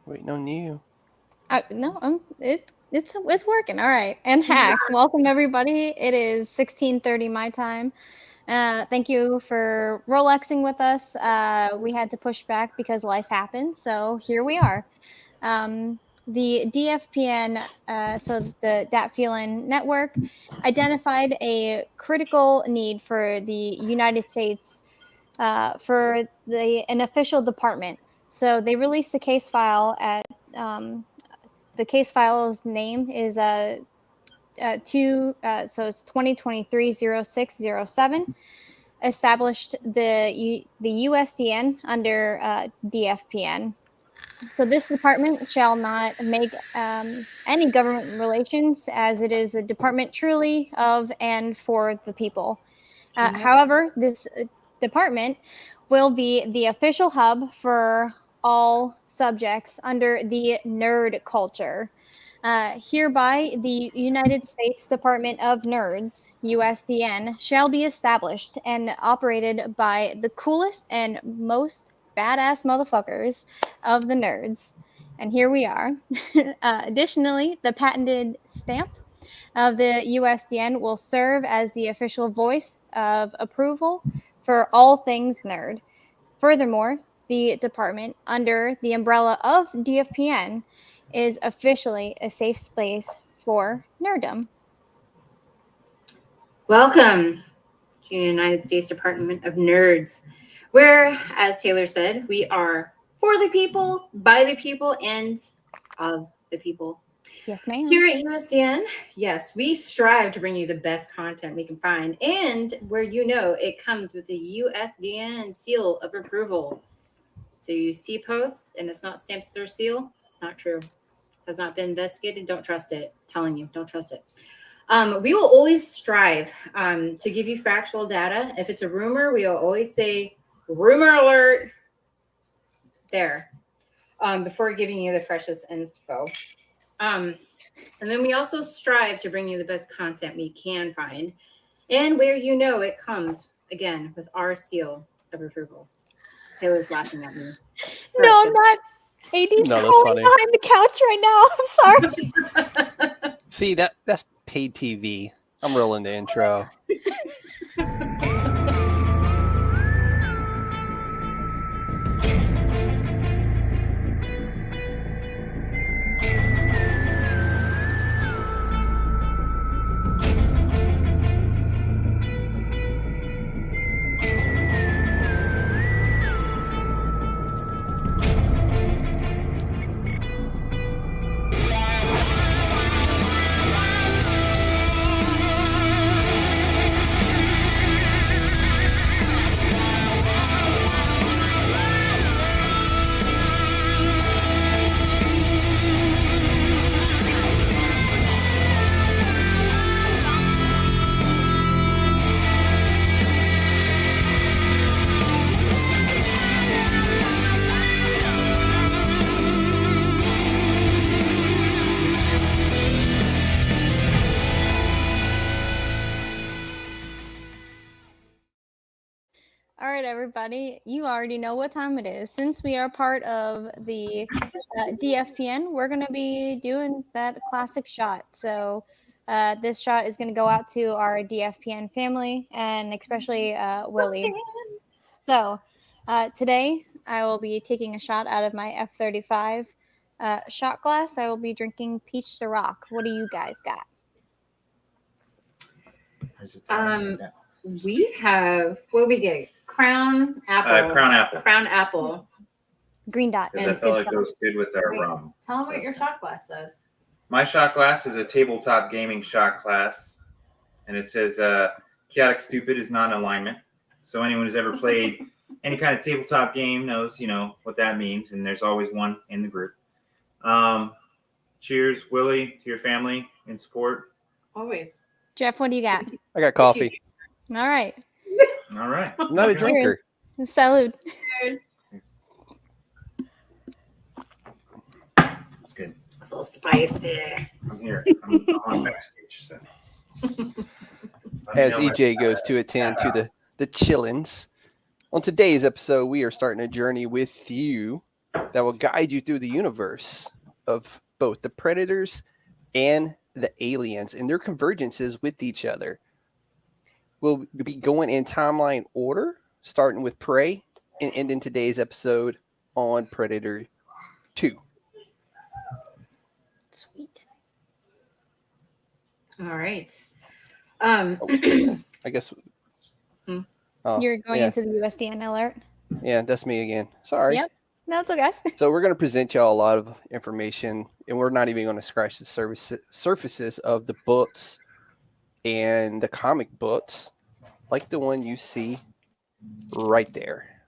Waiting on you. No, it's working. All right. And hack. Welcome everybody. It is 16:30 my time. Thank you for Rolexing with us. We had to push back because life happened, so here we are. The DFPN, so the Dat Feeling Network, identified a critical need for the United States for an official department. So they released the case file at the case file's name is so it's 2023-0607. Established the USDN under DFPN. So this department shall not make any government relations, as it is a department truly of and for the people. However, this department will be the official hub for all subjects under the nerd culture. Hereby, the United States Department of Nerds, USDN, shall be established and operated by the coolest and most badass motherfuckers of the nerds. And here we are. Additionally, the patented stamp of the USDN will serve as the official voice of approval for all things nerd. Furthermore, the department, under the umbrella of DFPN, is officially a safe space for nerddom. Welcome to the United States Department of Nerds, where, as Taylor said, we are for the people, by the people, and of the people. Yes, ma'am. Here at USDN, yes, we strive to bring you the best content we can find, and where it comes with the USDN seal of approval. So you see posts and it's not stamped with their seal, it's not true. Has not been investigated, don't trust it. I'm telling you, don't trust it. We will always strive to give you factual data. If it's a rumor, we will always say, rumor alert, there, before giving you the freshest info. And then we also strive to bring you the best content we can find, and where it comes, again, with our seal of approval. Taylor's laughing at me. No, I'm not. AD's calling behind the couch right now. I'm sorry. See, that's paid TV. I'm rolling the intro. All right, everybody, you already know what time it is. Since we are part of the DFPN, we're going to be doing that classic shot. So this shot is going to go out to our DFPN family, and especially Willie. So today I will be taking a shot out of my F-35 shot glass. I will be drinking peach Ciroc. What do you guys got? We have, what do we get? Crown apple. Crown apple. Green dot. And I feel like goes good with our rum. Tell them what your shot glass says. My shot glass is a tabletop gaming shot glass, and it says chaotic stupid is not an alignment. So anyone who's ever played any kind of tabletop game knows, what that means, and there's always one in the group. Cheers, Willie, to your family in support. Always. Jeff, what do you got? I got coffee. All right. All right. I'm not a drinker. Salud. Cheers. It's good. So spicy. I'm here. I'm on backstage. So. As EJ goes to attend to the chillins. On today's episode, we are starting a journey with you that will guide you through the universe of both the predators and the aliens and their convergences with each other. We'll be going in timeline order, starting with Prey and ending today's episode on Predator 2. Sweet. All right. I guess. Hmm. Oh, You're going yeah. into the USDN alert. Yeah, that's me again. Sorry. Yep. No, it's okay. So we're going to present y'all a lot of information, and we're not even going to scratch the surfaces of the books and the comic books, like the one you see right there.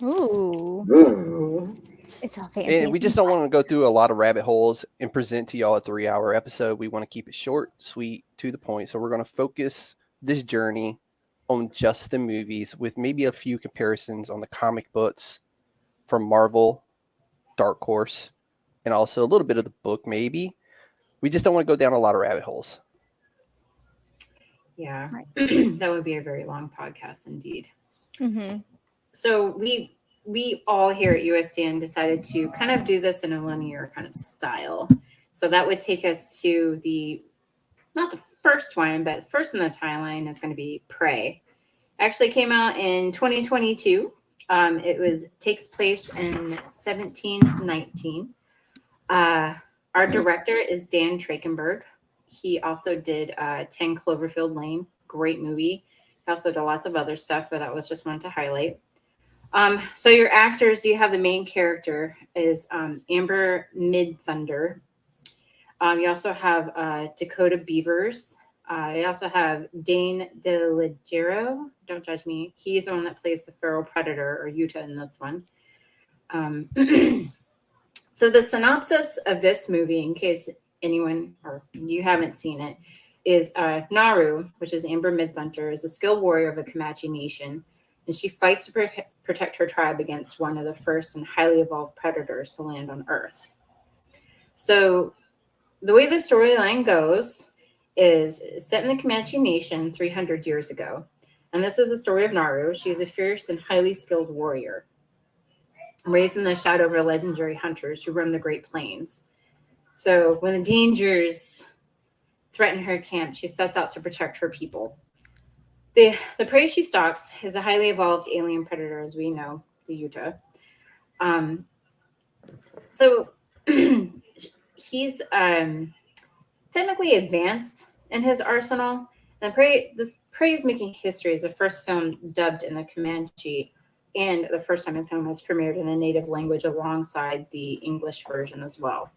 Ooh. It's all fancy. And we just don't want to go through a lot of rabbit holes and present to y'all a 3-hour episode. We want to keep it short, sweet, to the point. So we're going to focus this journey on just the movies with maybe a few comparisons on the comic books from Marvel, Dark Horse, and also a little bit of the book, maybe. We just don't want to go down a lot of rabbit holes. Yeah, Right. That would be a very long podcast indeed. Mm-hmm. So we all here at USDN decided to kind of do this in a linear kind of style. So that would take us to not the first one, but first in the timeline is going to be Prey. Actually came out in 2022. It takes place in 1719. Our director is Dan Trachtenberg. He also did 10 Cloverfield Lane, great movie. He also did lots of other stuff, but that was just one to highlight. So your actors, you have the main character is Amber Midthunder. You also have Dakota Beavers. You also have Dane DeLigero. Don't judge me. He's the one that plays the feral predator or Utah in this one. So the synopsis of this movie, in case anyone or you haven't seen it, is Naru, which is Amber Midthunder, is a skilled warrior of a Comanche nation, and she fights to protect her tribe against one of the first and highly evolved predators to land on Earth. So the way the storyline goes is set in the Comanche nation 300 years ago. And this is the story of Naru. She's a fierce and highly skilled warrior, raised in the shadow of her legendary hunters who roam the Great Plains. So when the dangers threaten her camp, she sets out to protect her people. The prey she stalks is a highly evolved alien predator, as we know, the Utah. So he's technically advanced in his arsenal. And this prey is making history as the first film dubbed in the Comanche, and the first time a film was premiered in a native language alongside the English version as well.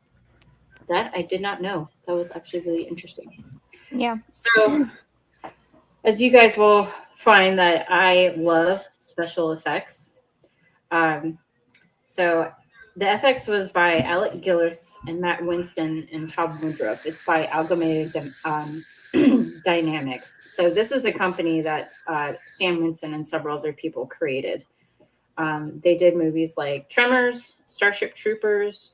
That I did not know. That was actually really interesting. Yeah. So, as you guys will find, that I love special effects. So the FX was by Alec Gillis and Matt Winston and Todd Woodruff. It's by Amalgamated Dynamics. So this is a company that Stan Winston and several other people created. They did movies like Tremors, Starship Troopers,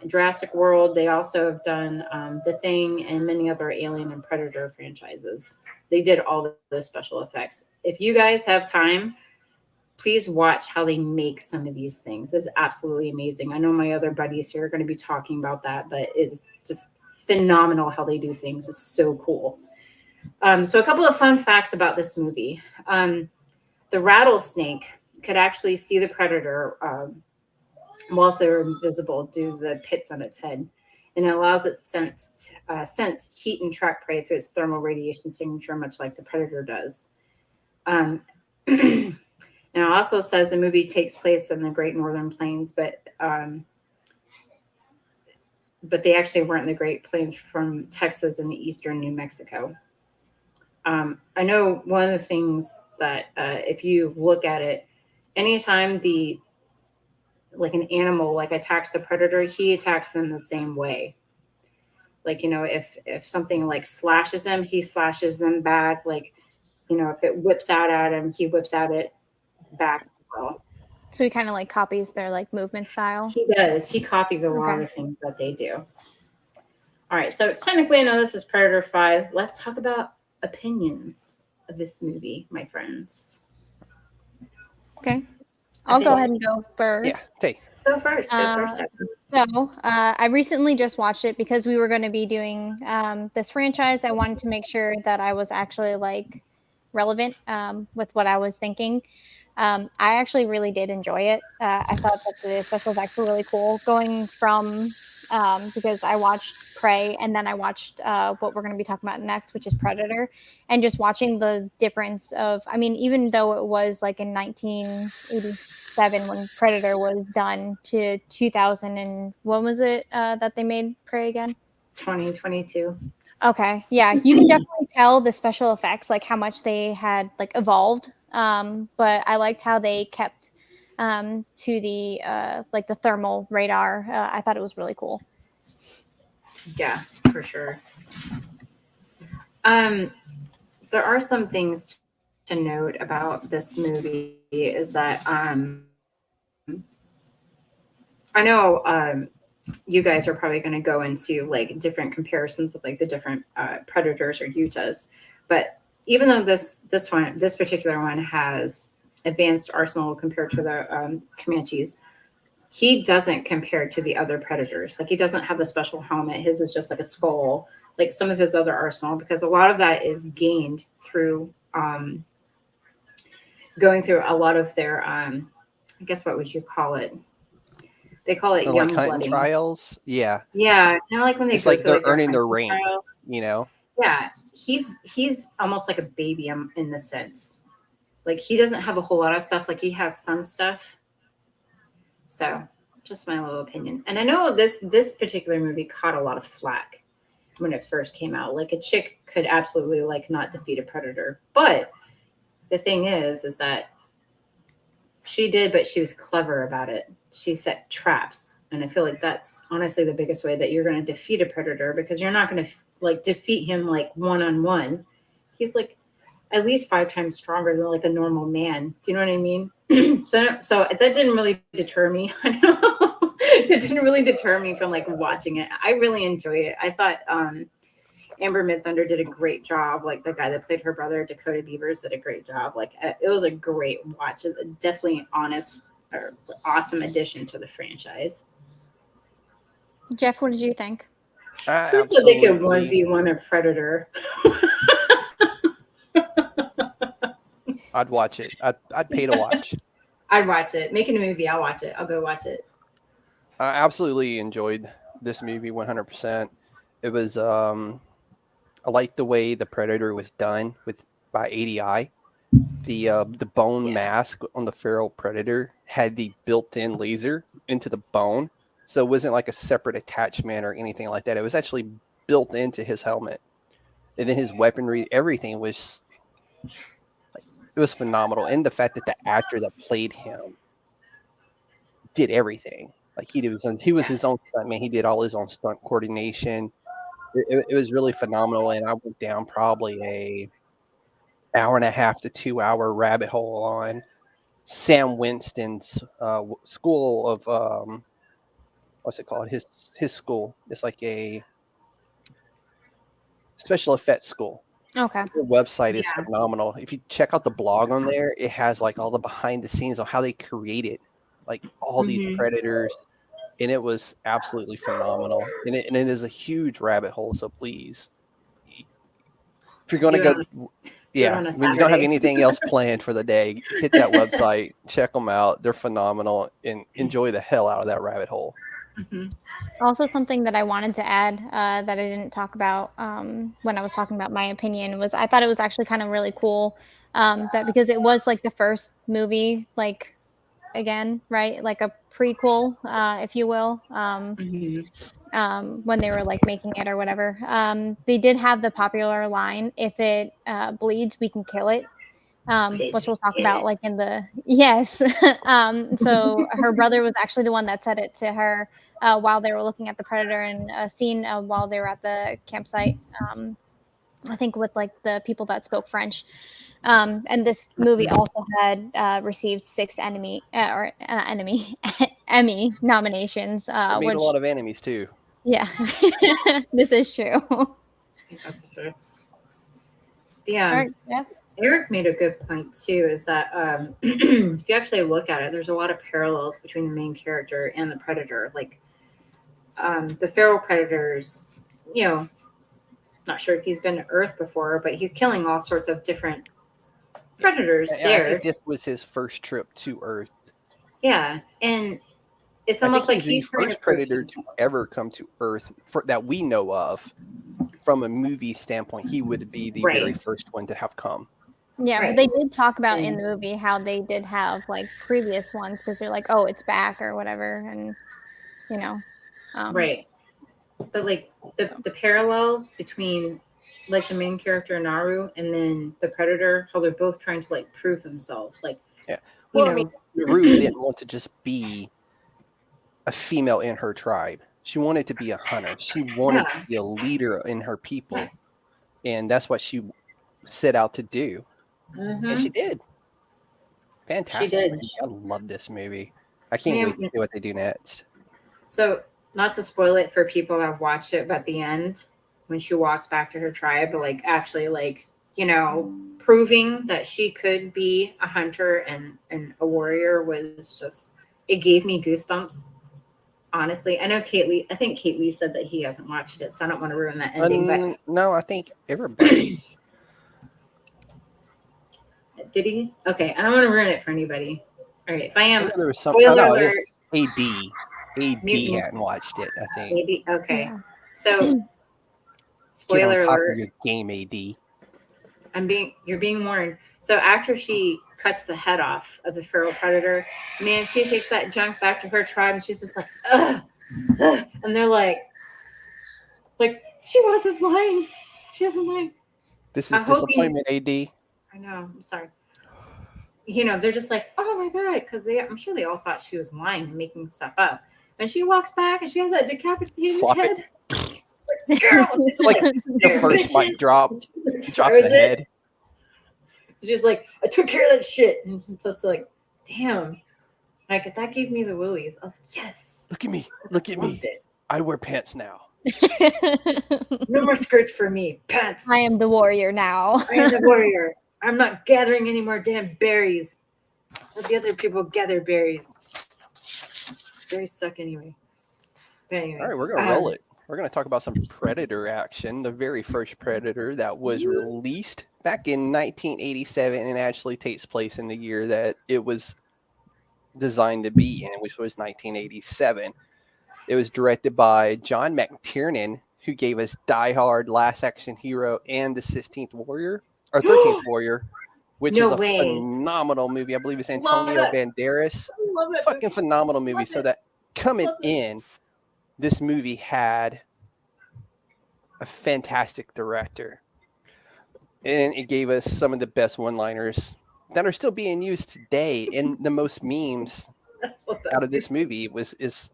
Jurassic World. They also have done The Thing and many other Alien and Predator franchises. They did all those special effects. If you guys have time, please watch how they make some of these things. It's absolutely amazing. I know my other buddies here are going to be talking about that, but it's just phenomenal how they do things. It's so cool. So a couple of fun facts about this movie. The rattlesnake could actually see the predator whilst they're invisible due to the pits on its head. And it allows it sense heat and track prey through its thermal radiation signature, much like the predator does. And it also says the movie takes place in the Great Northern Plains, but they actually weren't in the Great Plains from Texas and the eastern New Mexico. I know one of the things that if you look at it, anytime an animal attacks the predator, he attacks them the same way. If something slashes him, he slashes them back. If it whips out at him, he whips at it back as well. So he kind of copies their movement style. He does. He copies a lot of things that they do. All right. So technically, I know this is Predator 5. Let's talk about opinions of this movie, my friends. Okay. I'll go ahead and go first. Yeah, hey. Go first. So I recently just watched it because we were going to be doing this franchise. I wanted to make sure that I was actually like relevant with what I was thinking. I actually really did enjoy it. I thought that the special effects were really cool. Going from because I watched Prey and then I watched what we're going to be talking about next, which is Predator, and just watching the difference of. I mean, even though it was like in 1987 when Predator was done to 2000 and when was it that they made Prey again? 2022. Okay, yeah, you can definitely tell the special effects, like how much they had like evolved. But I liked how they kept to the like the thermal radar. I thought it was really cool. Yeah, for sure. There are some things to note about this movie is that I know you guys are probably going to go into like different comparisons of like the different predators or Utahs, but even though this particular one has advanced arsenal compared to the Comanches, he doesn't compare to the other predators. Like he doesn't have the special helmet. His is just like a skull, like some of his other arsenal, because a lot of that is gained through going through a lot of their I guess what would you call it? They call it Or young like hunting blooding. trials. Yeah. Yeah, kind of like when they It's go like through they're like their earning their hunting rank, trials. you know? Yeah, he's almost like a baby in the sense. Like he doesn't have a whole lot of stuff. Like he has some stuff. So just my little opinion. And I know this particular movie caught a lot of flack when it first came out. Like a chick could absolutely like not defeat a predator. But the thing is that she did, but she was clever about it. She set traps. And I feel like that's honestly the biggest way that you're going to defeat a predator, because you're not going to like defeat him like one-on-one. He's like at least 5 times stronger than like a normal man. Do you know what I mean? so that didn't really deter me. It didn't really deter me from like watching it. I really enjoyed it. I thought Amber Midthunder did a great job. Like the guy that played her brother, Dakota Beavers, did a great job. Like it was a great watch. Definitely honest or awesome addition to the franchise. Jeff, what did you think? Who said they could 1v1 a predator? I'd watch it. I'd pay to watch. I'd watch it. Making a movie, I'll watch it. I'll go watch it. I absolutely enjoyed this movie 100%. It was I liked the way the Predator was done by ADI. The bone mask on the feral predator had the built-in laser into the bone, so it wasn't like a separate attachment or anything like that. It was actually built into his helmet, and then his weaponry, everything was like, it was phenomenal. And the fact that the actor that played him did everything. Like he was his own stuntman. He did all his own stunt coordination. It was really phenomenal, and I went down probably a hour and a half to 2 hour rabbit hole on Sam Winston's school of what's it called? His school. It's like a special effects school. Okay. Their website is phenomenal. If you check out the blog on there, it has like all the behind the scenes on how they created like all these predators, and it was absolutely phenomenal. And it is a huge rabbit hole. So please, if you're going to go, when you don't have anything else planned for the day, hit that website, check them out. They're phenomenal, and enjoy the hell out of that rabbit hole. Also, something that I wanted to add that I didn't talk about when I was talking about my opinion was I thought it was actually kind of really cool that because it was like the first movie, like again, right, like a prequel, if you will, when they were like making it or whatever. They did have the popular line, "If it bleeds, we can kill it." Which we'll talk about like in the so her brother was actually the one that said it to her while they were looking at the predator and a scene while they were at the campsite, I think with like the people that spoke French, and this movie also had received 6 Emmy nominations, It made which a lot of enemies too. yeah. This is true. That's true. Yeah. All right, Jeff. Eric made a good point too. Is that if you actually look at it, there's a lot of parallels between the main character and the predator. Like the feral predators, you know, not sure if he's been to Earth before, but he's killing all sorts of different predators And I there. think this was his first trip to Earth. Yeah, and it's I almost think like he's he's the trying to first prove predator to himself. ever come to Earth that we know of. From a movie standpoint, he would be the Right. very first one to have come. Yeah, Right. but they did talk about in And- the movie how they did have like previous ones because they're like, oh, it's back or whatever, and you know, Right. But like the parallels between like the main character Naru and then the predator, how they're both trying to like prove themselves. Like, Yeah. Well, you I mean, know, Rue didn't want to just be a female in her tribe. She wanted to be a hunter. She wanted to Yeah. be a leader in her people. And that's what she set out to do. And she did. Fantastic. She did. Movie. I love this movie. I can't Man, wait to see what they do next. So, not to spoil it for people that have watched it, but at the end, when she walks back to her tribe, but like actually, like, you know, proving that she could be a hunter and a warrior was just, it gave me goosebumps. Honestly, I know I think Kate Lee said that he hasn't watched it, so I don't want to ruin that ending, but No, I think everybody. did he? Okay, I don't want to ruin it for anybody. All right, if I I am, know there was some. spoiler No, alert, it's AD. mutant, hadn't watched it, I think. maybe, okay. Yeah. So, Get on spoiler top alert. of your game, AD. You're being warned. So after she cuts the head off of the feral predator, man, she takes that junk back to her tribe and she's just like, ugh, ugh. And they're like she wasn't lying. She wasn't lying. This is I hope disappointment, AD. I know. I'm sorry. You know, they're just like, oh my god, because I'm sure they all thought she was lying and making stuff up. And she walks back and she has that decapitated Flop it. head. Girl, she's Like like, the first mic drop, drops That the was it. head. She's like, I took care of that shit. And it's just like, damn. Like, that gave me the willies. I was like, yes. Look at me. Look at me. Loved it. I wear pants now. No more skirts for me. Pants. I am the warrior now. I am the warrior. I'm not gathering any more damn berries. Let the other people gather berries. Berries suck anyway. But anyways, All right, we're going to roll it. We're going to talk about some Predator action. The very first Predator that was released back in 1987 and actually takes place in the year that it was designed to be in, which was 1987. It was directed by John McTiernan, who gave us Die Hard, Last Action Hero, and The 16th Warrior, or 13th Warrior, which No is a way. phenomenal movie. I believe it's Love Antonio it. Banderas. Love it. Fucking phenomenal movie. Love So it. that coming Love it. in, this movie had a fantastic director. And it gave us some of the best one-liners that are still being used today. And the most memes out of this movie is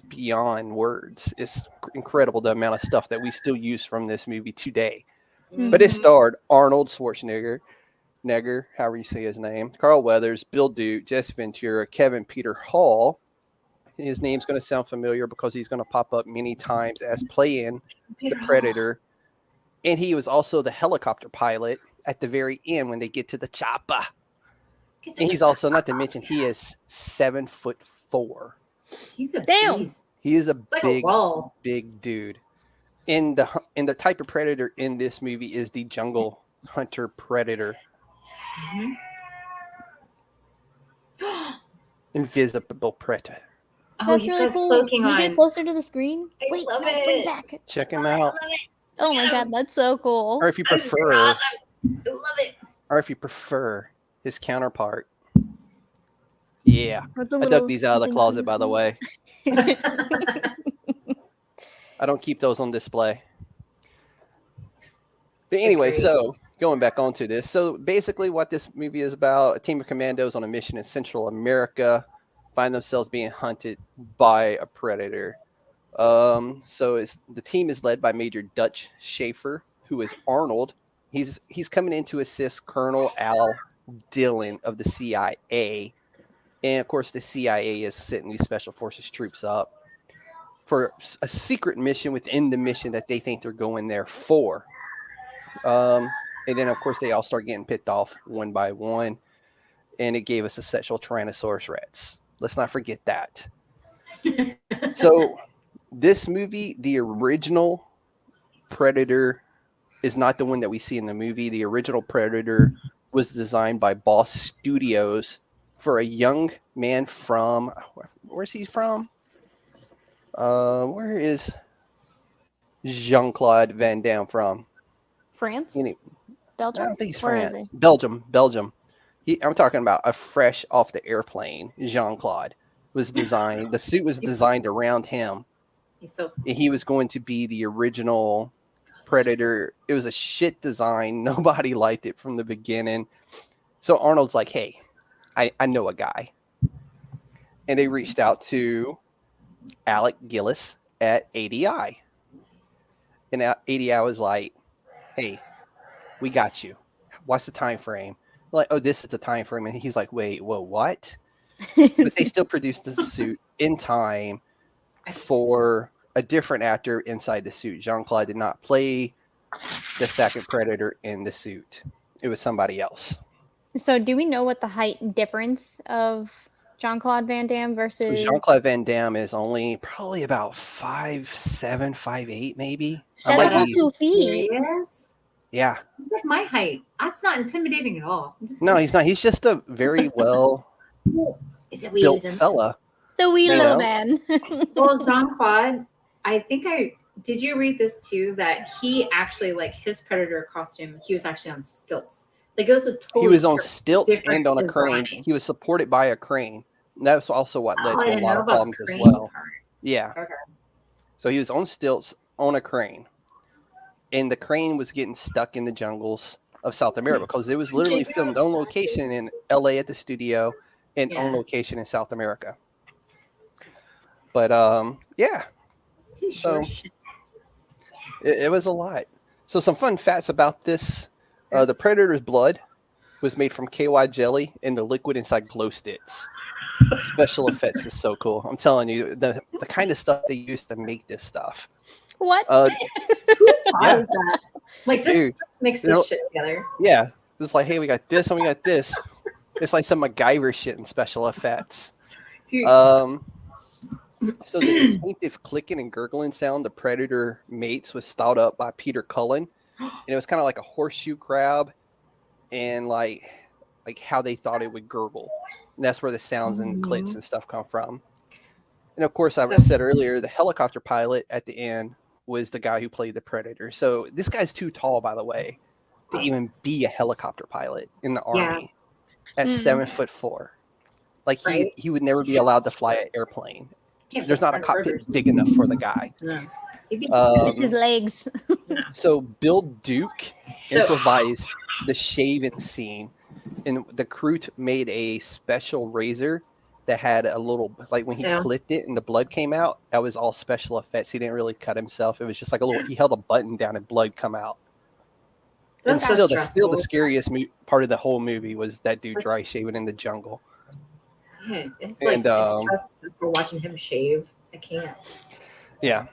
beyond words. It's incredible the amount of stuff that we still use from this movie today. But it starred Arnold Schwarzenegger, however you say his name, Carl Weathers, Bill Duke, Jesse Ventura, Kevin Peter Hall. His name's going to sound familiar because he's going to pop up many times as playing the Predator. And he was also the helicopter pilot at the very end when they get to the chopper. And he's also, not to mention, he is 7'4". He's a Damn. beast. He is a It's like big, a wall. big dude. And the type of predator in this movie is the jungle hunter predator. Invisible predator. Oh, That's he's really got cool. cloaking Can you on. get closer to the screen? I Wait, love no, it. bring it back. Check him out. Oh my god, that's so cool. Or if you prefer, I love it. his counterpart. Yeah. With the I little dug these out of the thing closet, on by the way. I don't keep those on display. But anyway, Agreed. so going back onto this. So basically what this movie is about, a team of commandos on a mission in Central America find themselves being hunted by a predator. So the team is led by Major Dutch Schaefer, who is Arnold. He's coming in to assist Colonel Al Dillon of the CIA. And of course, the CIA is setting these special forces troops up for a secret mission within the mission that they think they're going there for. And And then, of course, they all start getting picked off one by one. And it gave us a sexual Tyrannosaurus Rex. Let's not forget that. So, this movie, the original Predator, is not the one that we see in the movie. The original Predator was designed by Boss Studios for a young man from, where's he from? Where is Jean-Claude Van Damme from? France, I Belgium. don't think he's Where is France. he? Belgium. I'm talking about a fresh off the airplane. Jean-Claude was designed. The suit was designed around him. He's so And he was going to be the original Predator. It was a shit design. Nobody liked it from the beginning. So Arnold's like, hey, I know a guy. And they reached out to Alec Gillis at ADI. And ADI was like, hey, we got you. What's the time frame? Like, oh, this is the time frame. And he's like, wait, whoa, what? But they still produced the suit in time for a different actor inside the suit. Jean-Claude did not play the second Predator in the suit. It was somebody else. So, do we know what the height difference of Jean-Claude Van Damme So versus Jean-Claude Van Damme is only probably about 5'7", 5'8", maybe. I That's might about be, 2 feet. Yes. yeah. Like my height. That's not intimidating at all. I'm just No, he's not. He's just a very well Is it built fella. The wee You little know? man. Well, Jean-Claude, did you read this too? That he actually, like his Predator costume, he was actually on stilts. Like it was a totally He was on stilts different and on a crane. design. He was supported by a crane. And that's also what led Oh, I to a didn't lot know of about the problems as crane well. part. Yeah. Okay. So he was on stilts on a crane. And the crane was getting stuck in the jungles of South America because it was literally filmed on location in LA at the studio and on Yeah. location in South America. But yeah, He So- sure should. it was a lot. So some fun facts about this. The Predator's blood was made from KY jelly and the liquid inside glow sticks. Special effects is so cool. I'm telling you, the kind of stuff they use to make this stuff. What? Thought Yeah. of that. Like just Dude, mix you this know- shit together. Yeah. It's like, hey, we got this and we got this. It's like some MacGyver shit in special effects. Dude, So the distinctive clicking and gurgling sound the Predator mates was thought up by Peter Cullen. And it was kind of like a horseshoe crab and like how they thought it would gurgle. And that's where the sounds and clicks and stuff come from. And of course, I So- said earlier, the helicopter pilot at the end was the guy who played the Predator. So this guy's too tall, by the way, to even be a helicopter pilot in the Yeah. Army at Mm. 7'4". Like Right. he would never be allowed to fly an airplane. can't There's fit not a front cockpit rotors. big enough for the guy. No. He'd be- With his legs. So Bill Duke So- improvised the shaving scene, and the crew made a special razor that had a little, like when he Yeah. clipped it and the blood came out, that was all special effects. He didn't really cut himself. It was just like a little, he held a button down and blood come out. And That's so still the stressful. scariest part of the whole movie was that dude dry shaving in the jungle. Dude, it's And, like it's stressful for watching him shave. I can't. Yeah.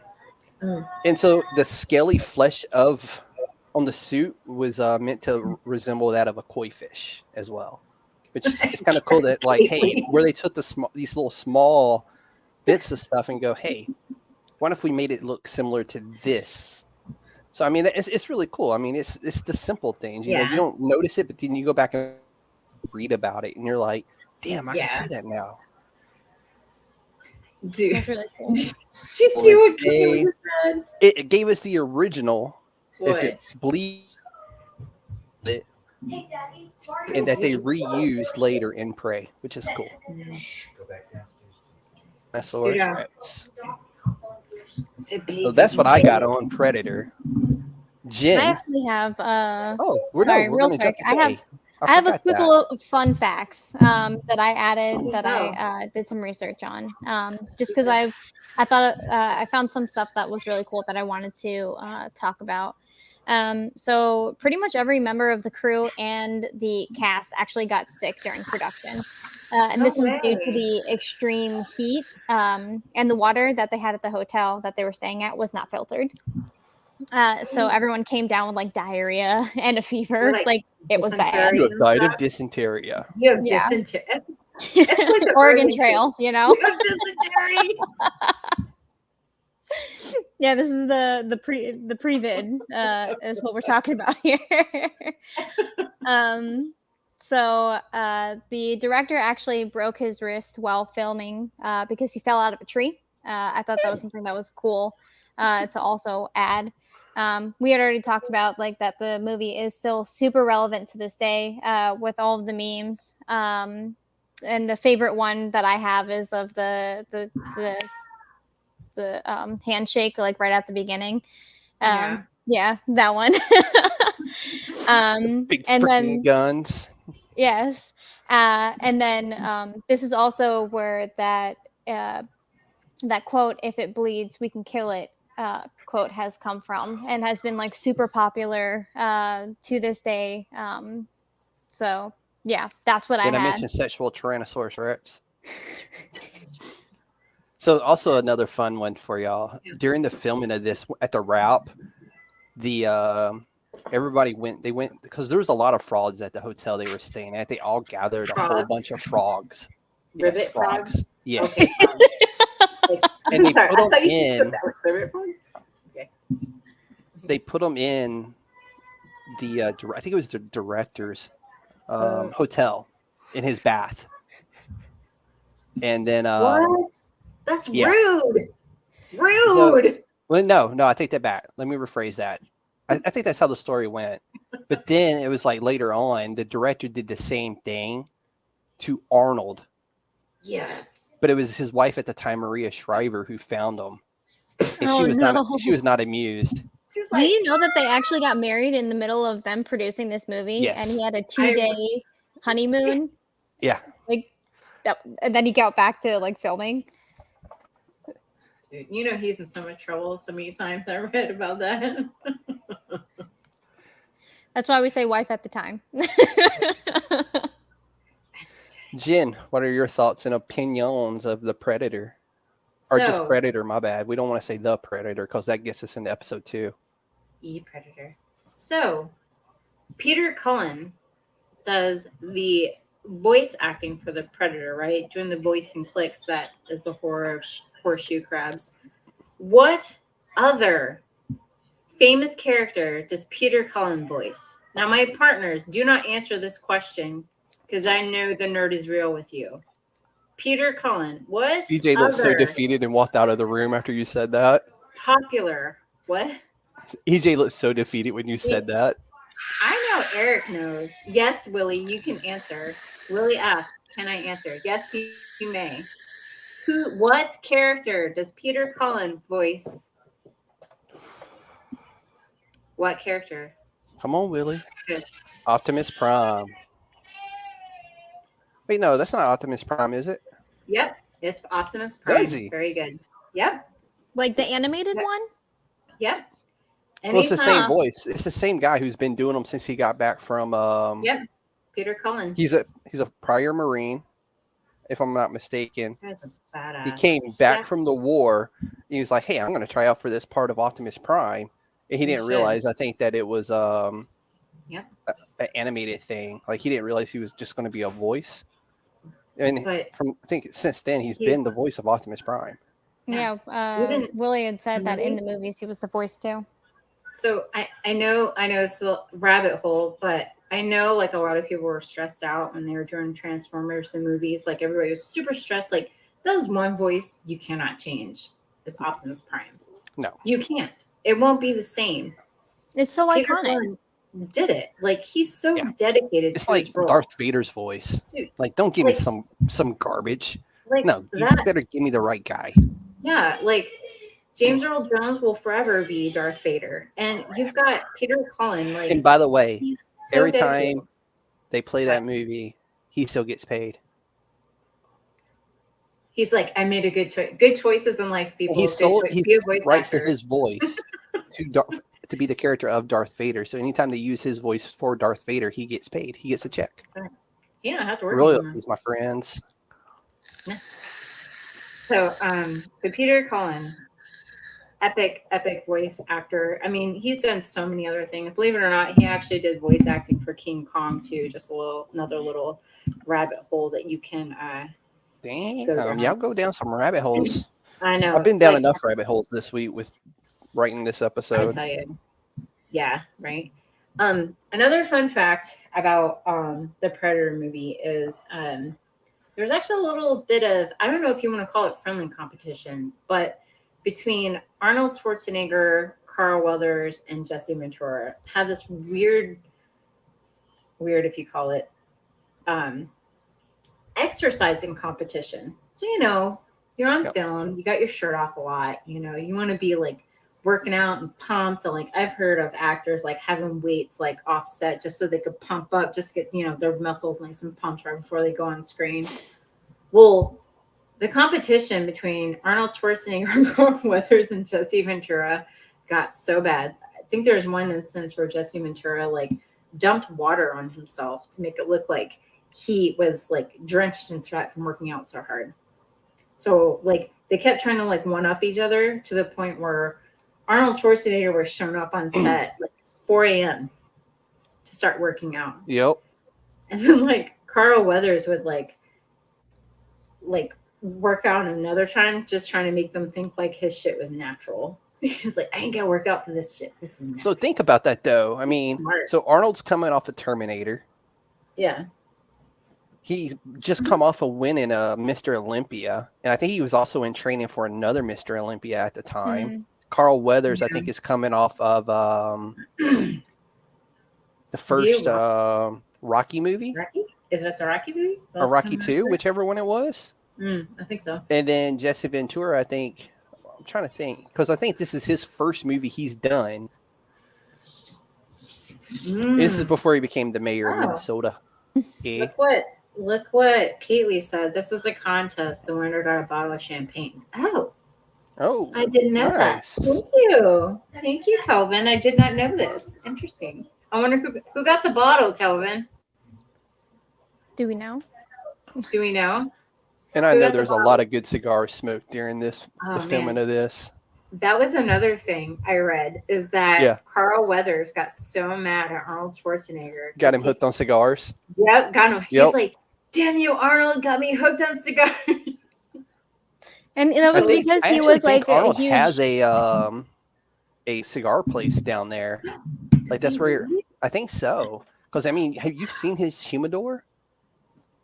Mm. And so the scaly flesh on the suit was meant to resemble that of a koi fish as well, which is it's kind of cool that like, hey, where they took these little small bits of stuff and go, hey, what if we made it look similar to this? So I mean, it's really cool. I mean, it's the simple things. You know, Yeah. you don't notice it, but then you go back and read about it, and you're like, damn, I Yeah. can see that now. Dude, That's really cool. did you see what Hey. Kayla just said? It gave us the original. What? If it bleeds it, and that they reused later in Prey, which is cool. Mm. That's the Dude, worst. It So that's what I got on Predator. I Jen. actually have Oh, we're sorry, we're real gonna jump quick. to I have- Jay. I have a forgot quick that. little fun facts that I added that Oh. I did some research on. Just because I thought I found some stuff that was really cool that I wanted to talk about. So pretty much every member of the crew and the cast actually got sick during production, and this No was due to way. the extreme heat, and the water that they had at the hotel that they were staying at was not filtered. So everyone came down with like diarrhea and a fever. Like, Like it was bad. dysentery. You have and died of stuff. dysentery. You have Yeah. dysentery. It's like the Oregon Trail, you know. You have dysentery. Yeah, this is the pre-vid is what we're talking about here. So the director actually broke his wrist while filming because he fell out of a tree. I thought that was something that was cool to also add. We had already talked about like that the movie is still super relevant to this day with all of the memes. And the favorite one that I have is of the handshake like right at the beginning. Yeah, that one. Big And freaking then guns. yes, and then this is also where that that quote, "If it bleeds, we can kill it," quote has come from and has been like super popular to this day. So yeah, that's what Did I I had. mention sexual Tyrannosaurus Rex? So also another fun one for y'all. During the filming of this at the wrap, the everybody went. They went because there was a lot of frogs at the hotel they were staying at. They all gathered a whole bunch of frogs. Ribbit Yes, frogs. Yes, Okay, and they sorry, put I them thought you said in. that was ribbit frogs. Okay. They put them in the. I think it was the director's hotel in his bath, and then What? That's yeah. rude. Rude. So, well, no, I take that back. Let me rephrase that. I think that's how the story went. But then it was like later on, the director did the same thing to Arnold, Yes. but it was his wife at the time, Maria Shriver, who found him, and Oh no! she was not amused. She's Do like, you know that they actually got married in the middle of them producing this movie, and he Yes. had a 2-day honeymoon? Yeah. Like that, and then he got back to like filming. dude, you know he's in so much trouble so many times I read about that. That's why we say wife at the time. Jen, what are your thoughts and opinions of the Predator? Or just Predator, my bad. We don't want to say the Predator because that gets us into episode 2. Predator. So, Peter Cullen does the voice acting for the Predator, right? Doing the voice and clicks that is the horror of horseshoe crabs. What other famous character does Peter Cullen voice? Now, my partners, do not answer this question because I know the nerd is real with you. Peter Cullen, what CJ looked so other defeated and walked out of the room after you said that. popular, what? EJ looked so defeated when you said that. I know Eric knows. Yes, Willie, you can answer. Willie asks, can I answer? Yes, you may. What character does Peter Cullen voice? What character? Come on, Willie. Yes. Optimus Prime. Wait, no, that's not Optimus Prime, is it? Yep, it's Optimus Prime. Does he? Very good. Yep. Like the animated one? Yep. Well, it's the same Anytime. voice. It's the same guy who's been doing them since he got back from. Yep. Peter Cullen. He's a prior Marine, if I'm not mistaken. That's a badass. He came back from the war. He was like, "Hey, I'm going to try out for this part of Optimus Prime," and he didn't realize. I think that it was an animated thing. Like he didn't realize he was just going to be a voice. And I think since then he's been the voice of Optimus Prime. Yeah, Willie had said that in the movies he was the voice too. So I know it's a rabbit hole, but I know like a lot of people were stressed out when they were doing Transformers and movies. Like everybody was super stressed. Like there's one voice you cannot change. It's Optimus Prime. No, you can't. It won't be the same. It's so Peter iconic. Cullen did it. Like he's so dedicated. It's to like his role. Darth Vader's voice. Dude, like, don't give me some garbage. Like no, you better give me the right guy. Yeah, like James Earl Jones will forever be Darth Vader, and you've got Peter Cullen. Like, and by the way, so every dedicated. time they play that movie, he still gets paid. He's like, I made a good choice. Good choices in life, people. He writes actor. to his voice to be the character of Darth Vader. So anytime they use his voice for Darth Vader, he gets paid. He gets a check. He don't have to work. Royalties, my friends. Yeah. So Peter Cullen, epic voice actor. I mean, he's done so many other things. Believe it or not, he actually did voice acting for King Kong too. Just another little rabbit hole that you can Damn, go down. y'all go down some rabbit holes. I know. I've been down enough rabbit holes this week with writing this I episode. tell you. Yeah, right. Another fun fact about the Predator movie is there's actually a little bit of, I don't know if you want to call it friendly competition, but between Arnold Schwarzenegger, Carl Weathers, and Jesse Ventura had this weird if you call it, exercising competition. So, you're on film, you got your shirt off a lot, you want to be like working out and pumped. And like I've heard of actors like having weights like offset just so they could pump up, just get, their muscles nice and pumped right before they go on screen. Well, the competition between Arnold Schwarzenegger, Carl Weathers, and Jesse Ventura got so bad. I think there was one instance where Jesse Ventura like dumped water on himself to make it look like he was like drenched in sweat from working out so hard. So like they kept trying to like one up each other to the point where Arnold Schwarzenegger was showing up on set like 4 a.m. to start working out. Yep. And then like Carl Weathers would like work out another time, just trying to make them think like his shit was natural. He's like, I ain't gotta work out for this shit. This is natural. So think about that though. I mean, so Arnold's coming off of Terminator. Yeah. He's just come off of winning Mr. Olympia. And I think he was also in training for another Mr. Olympia at the time. Mm. Carl Weathers, I think, is coming off of the first Rocky movie. Rocky? Is that the Rocky movie? Or Rocky 2, whichever one it was. I think so. And then Jesse Ventura, I think, I'm trying to think, because I think this is his first movie he's done. This is before he became the mayor of Minnesota. Yeah. Look what Kaylee said. This was a contest. The winner got a bottle of champagne. Oh, I didn't know that. Thank you, Kelvin. I did not know this. Interesting. I wonder who got the bottle, Kelvin. Do we know? And I know there's a lot of good cigars smoked during the filming of this. That was another thing I read, is that Carl Weathers got so mad at Arnold Schwarzenegger. Got him hooked on cigars? Yep, got him. He's like, damn you, Arnold, got me hooked on cigars. And that was because he was like Arnold a huge... has a cigar place down there. Like that's where I think so. Because I mean, have you seen his humidor?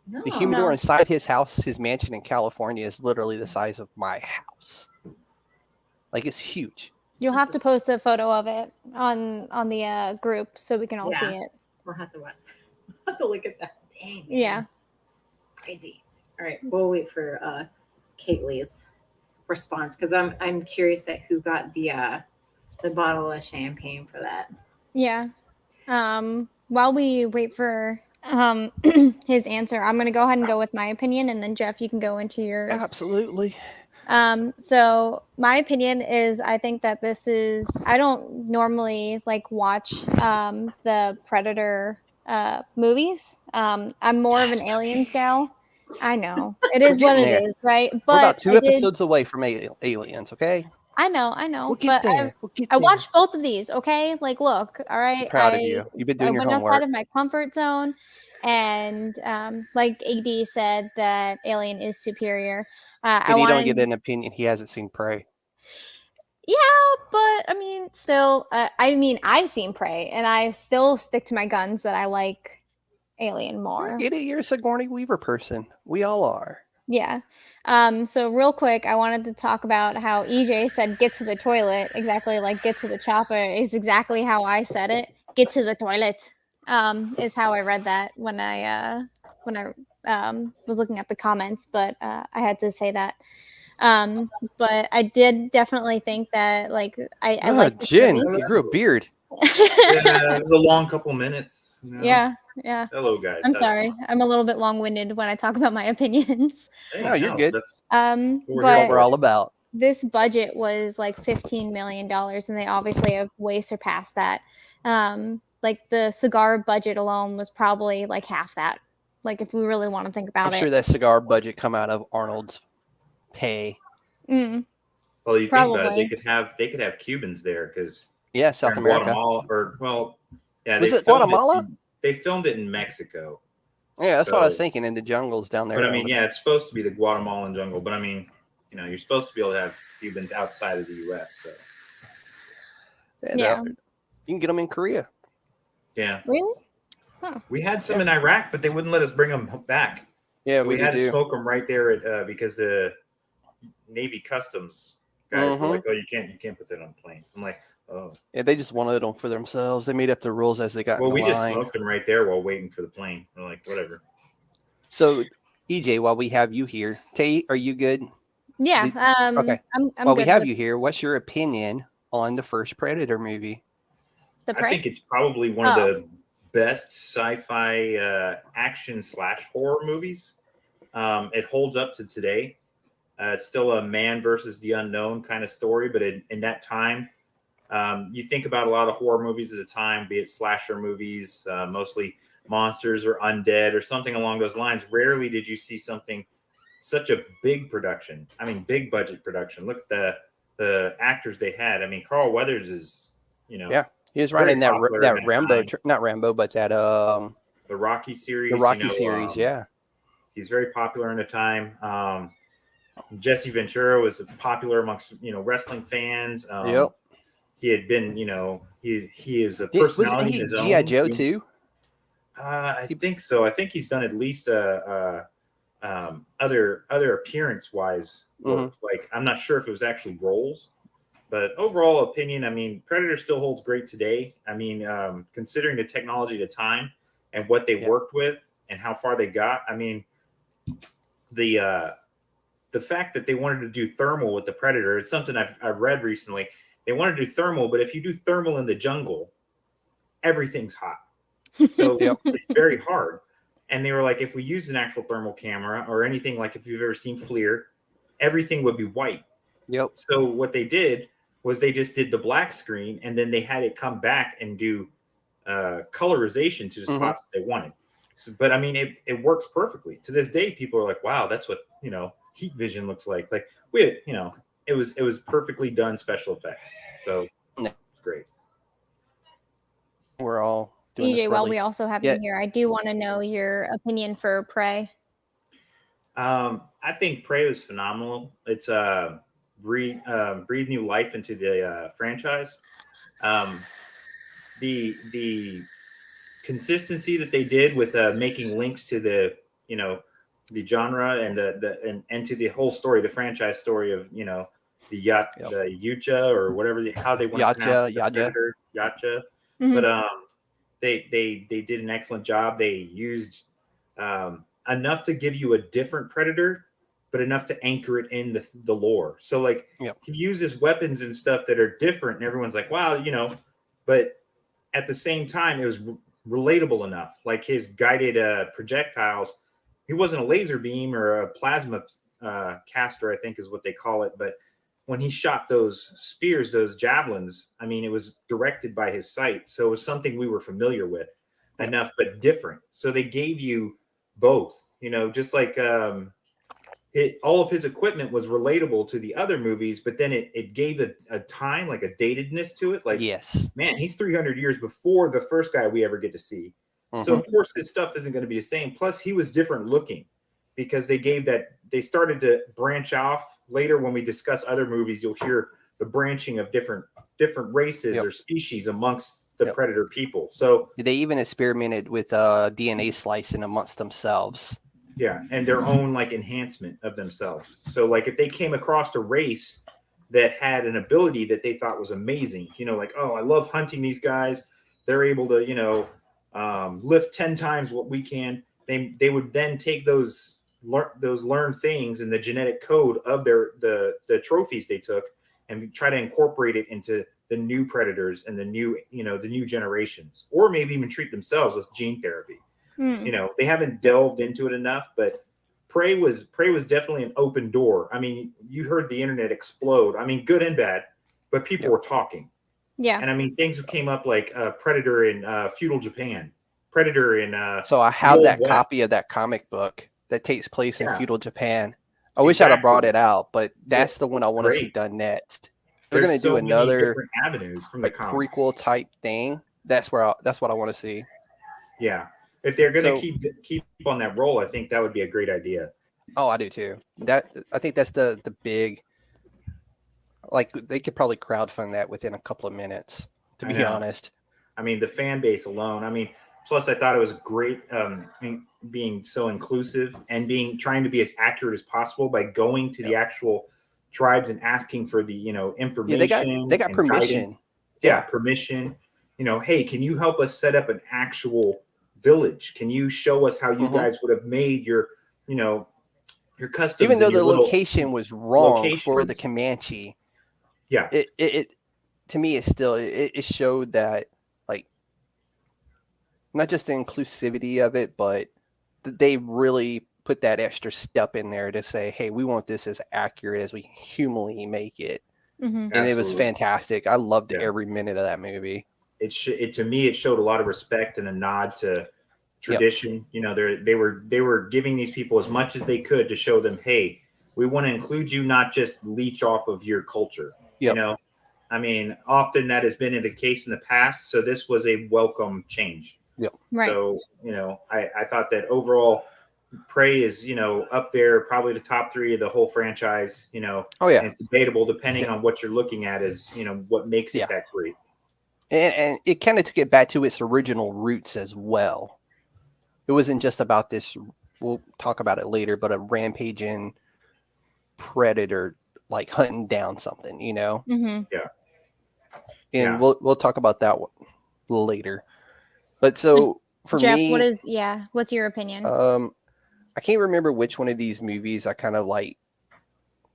No. The humidor inside his house, his mansion in California, is literally the size of my house. Like it's huge. You'll have to post a photo of it on the group so we can all see it. We'll have to watch. We'll have to look at that. Dang. Man. Yeah. Crazy. All right, we'll wait for Kaylee's response because I'm curious at who got the bottle of champagne for that. Yeah. While we wait for his answer, I'm going to go ahead and go with my opinion, and then Jeff, you can go into yours. Absolutely. So my opinion is, I think that this is, I don't normally like watch the Predator movies. I'm more of an Aliens gal. I know it is what it is, right? But we're about 2 episodes away from Aliens, okay? I know. We'll get there. I watched both of these, okay? Like, look, all right. I'm proud of you. You've been doing your homework. I went outside of my comfort zone, and like AD said, that Alien is superior. But you don't get an opinion. He hasn't seen Prey. Yeah, but I mean, still, I've seen Prey, and I still stick to my guns that I like Alien more. You're a Sigourney Weaver person. We all are. Yeah. So real quick, I wanted to talk about how EJ said "get to the toilet," exactly like "get to the chopper" is exactly how I said it. Get to the toilet is how I read that when I was looking at the comments, but I had to say that. But I did definitely think that like I like Jen, you grew a beard. Yeah, it was a long couple minutes. Yeah. Hello, guys. I'm sorry. I'm a little bit long-winded when I talk about my opinions. No, you're good. But what we're all about. This budget was like $15 million, and they obviously have way surpassed that. Like the cigar budget alone was probably like half that. Like if we really want to think about it. I'm sure that cigar budget come out of Arnold's pay. Well, you think about it, Probably. they could have Cubans there because Yeah, they're South in America. Guatemala, or well, yeah, Was it Guatemala? They filmed it in Mexico. Yeah, that's what I was So, thinking, in the jungles down there. but I mean, yeah, it's supposed to be the Guatemalan jungle. But I mean, you're supposed to be able to have Cubans outside of the U.S. So Yeah. You can get them in Korea. yeah, Really? we had some in Iraq, but they wouldn't let us bring them back. Yeah, so we had to smoke them right there at because the Navy Customs guys were like, "Oh, you can't put that on the plane." I'm like, "Oh." Yeah, they just wanted them for themselves. They made up the rules as they got in the line. We just smoked them right there while waiting for the plane. We're like, whatever. So, EJ, while we have you here, Tate, are you good? Yeah. Okay. I'm While we good have with you here, what's your opinion on the first Predator movie? the I Prey. think it's probably one of the best sci-fi action / horror movies. It holds up to today. It's still a man versus the unknown kind of story, but in that time, you think about a lot of horror movies at the time, be it slasher movies, mostly monsters or undead or something along those lines. Rarely did you see something such a big production. I mean, big budget production. Look at the actors they had. I mean, Carl Weathers is, yeah, he was running that Rambo, not Rambo, but that the Rocky series. The Rocky series, yeah. He's very popular in the time. Jesse Ventura was popular amongst wrestling fans. Yep. He had been, he is a personality in his own. G.I. Joe too? I think so. I think he's done at least other appearance wise work. Like, I'm not sure if it was actually roles, but overall opinion, I mean, Predator still holds great today. I mean, considering the technology at the time and what they worked with and how far they got. I mean, the fact that they wanted to do thermal with the Predator, it's something I've read recently. They want to do thermal, but if you do thermal in the jungle, everything's hot. So it's very hard. And they were like, if we use an actual thermal camera or anything, like if you've ever seen FLIR, everything would be white. Yep. So what they did was they just did the black screen, and then they had it come back and do colorization to the spots that they wanted. So, but I mean, it works perfectly. To this day, people are like, wow, that's what, heat vision looks like. Like it was perfectly done special effects. So it's great. We're all doing EJ, while we also have you here, I do want to know your opinion for Prey. I think Prey was phenomenal. It's breathe new life into the franchise. The consistency that they did with making links to the the genre and and to the whole story, the franchise story of the Yucha or whatever how they want to pronounce it, Yacha. But they did an excellent job. They used enough to give you a different Predator, but enough to anchor it in the lore. So like he uses weapons and stuff that are different, and everyone's like, wow, but at the same time, it was relatable enough. Like his guided projectiles, he wasn't a laser beam or a plasma caster, I think is what they call it. But when he shot those spears, those javelins, I mean, it was directed by his sight. So it was something we were familiar with enough, but different. So they gave you both, just like all of his equipment was relatable to the other movies, but then it gave a time, like a datedness to it. Like, man, he's 300 years before the first guy we ever get to see. So of course his stuff isn't going to be the same. Plus he was different looking because they started to branch off later. When we discuss other movies, you'll hear the branching of different races or species amongst the Predator people. So they even experimented with DNA slicing amongst themselves. Yeah, and their own like enhancement of themselves. So like if they came across a race that had an ability that they thought was amazing, like, oh, I love hunting these guys. They're able to, lift 10 times what we can. They would then take those learned things and the genetic code of the trophies they took and try to incorporate it into the new Predators and the new generations, or maybe even treat themselves with gene therapy. They haven't delved into it enough, but Prey was definitely an open door. I mean, you heard the internet explode. I mean, good and bad, but people were talking. Yeah. And I mean, things came up like Predator in feudal Japan, Predator in so I have that copy of that comic book that takes place in feudal Japan. I wish I'd have brought Exactly. it out, but that's the one I want to see Great. done next. They're There's going to do so many another different avenues from the like comics. prequel type thing. That's what I want to see. Yeah. If they're going to So, keep on that roll, I think that would be a great idea. oh, I do too. I think that's the big, like they could probably crowdfund that within a couple of minutes, to I be know. honest. I mean, the fan base alone. I mean, plus I thought it was great being so inclusive and trying to be as accurate as possible by going to the actual tribes and asking for the Yeah, information they got and permission. guidance. Yeah, permission. Hey, can you help us set up an actual village? Can you show us how you guys would have made your customs Even though and your the little location was wrong for the locations? Comanche, Yeah, it to me it still it showed that, like, not just the inclusivity of it, but they really put that extra step in there to say, hey, we want this as accurate as we humanly make it. Mm-hmm. And it was absolutely. fantastic. I loved Yeah. every minute of that movie. To me it showed a lot of respect and a nod to tradition. They were giving these people as much as they could to show them, hey, we want to include you, not just leech off of your culture. Yep. I mean, often that has been the case in the past, so this was a welcome change. Yep. Right. So I thought that overall Prey is up there, probably the top 3 of the whole franchise. Oh yeah. And it's debatable depending on what you're looking at as what makes it that great. And it kind of took it back to its original roots as well. It wasn't just about this, we'll talk about it later, but a rampaging predator like hunting down something, Mm-hmm. Yeah. And we'll talk about that one later. But so for Jeff, me, what's your opinion? I can't remember which one of these movies I kind of like,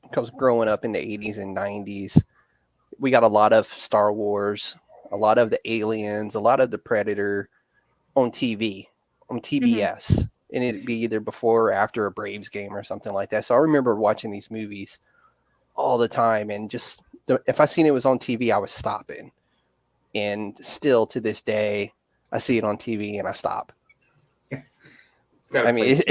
because growing up in the 80s and 90s, we got a lot of Star Wars, a lot of the Aliens, a lot of the Predator on TV, on TBS. And it'd be either before or after a Braves game or something like that. So I remember watching these movies all the time. And just, if I seen it was on TV, I was stopping. And still to this day, I see it on TV and I stop. I mean,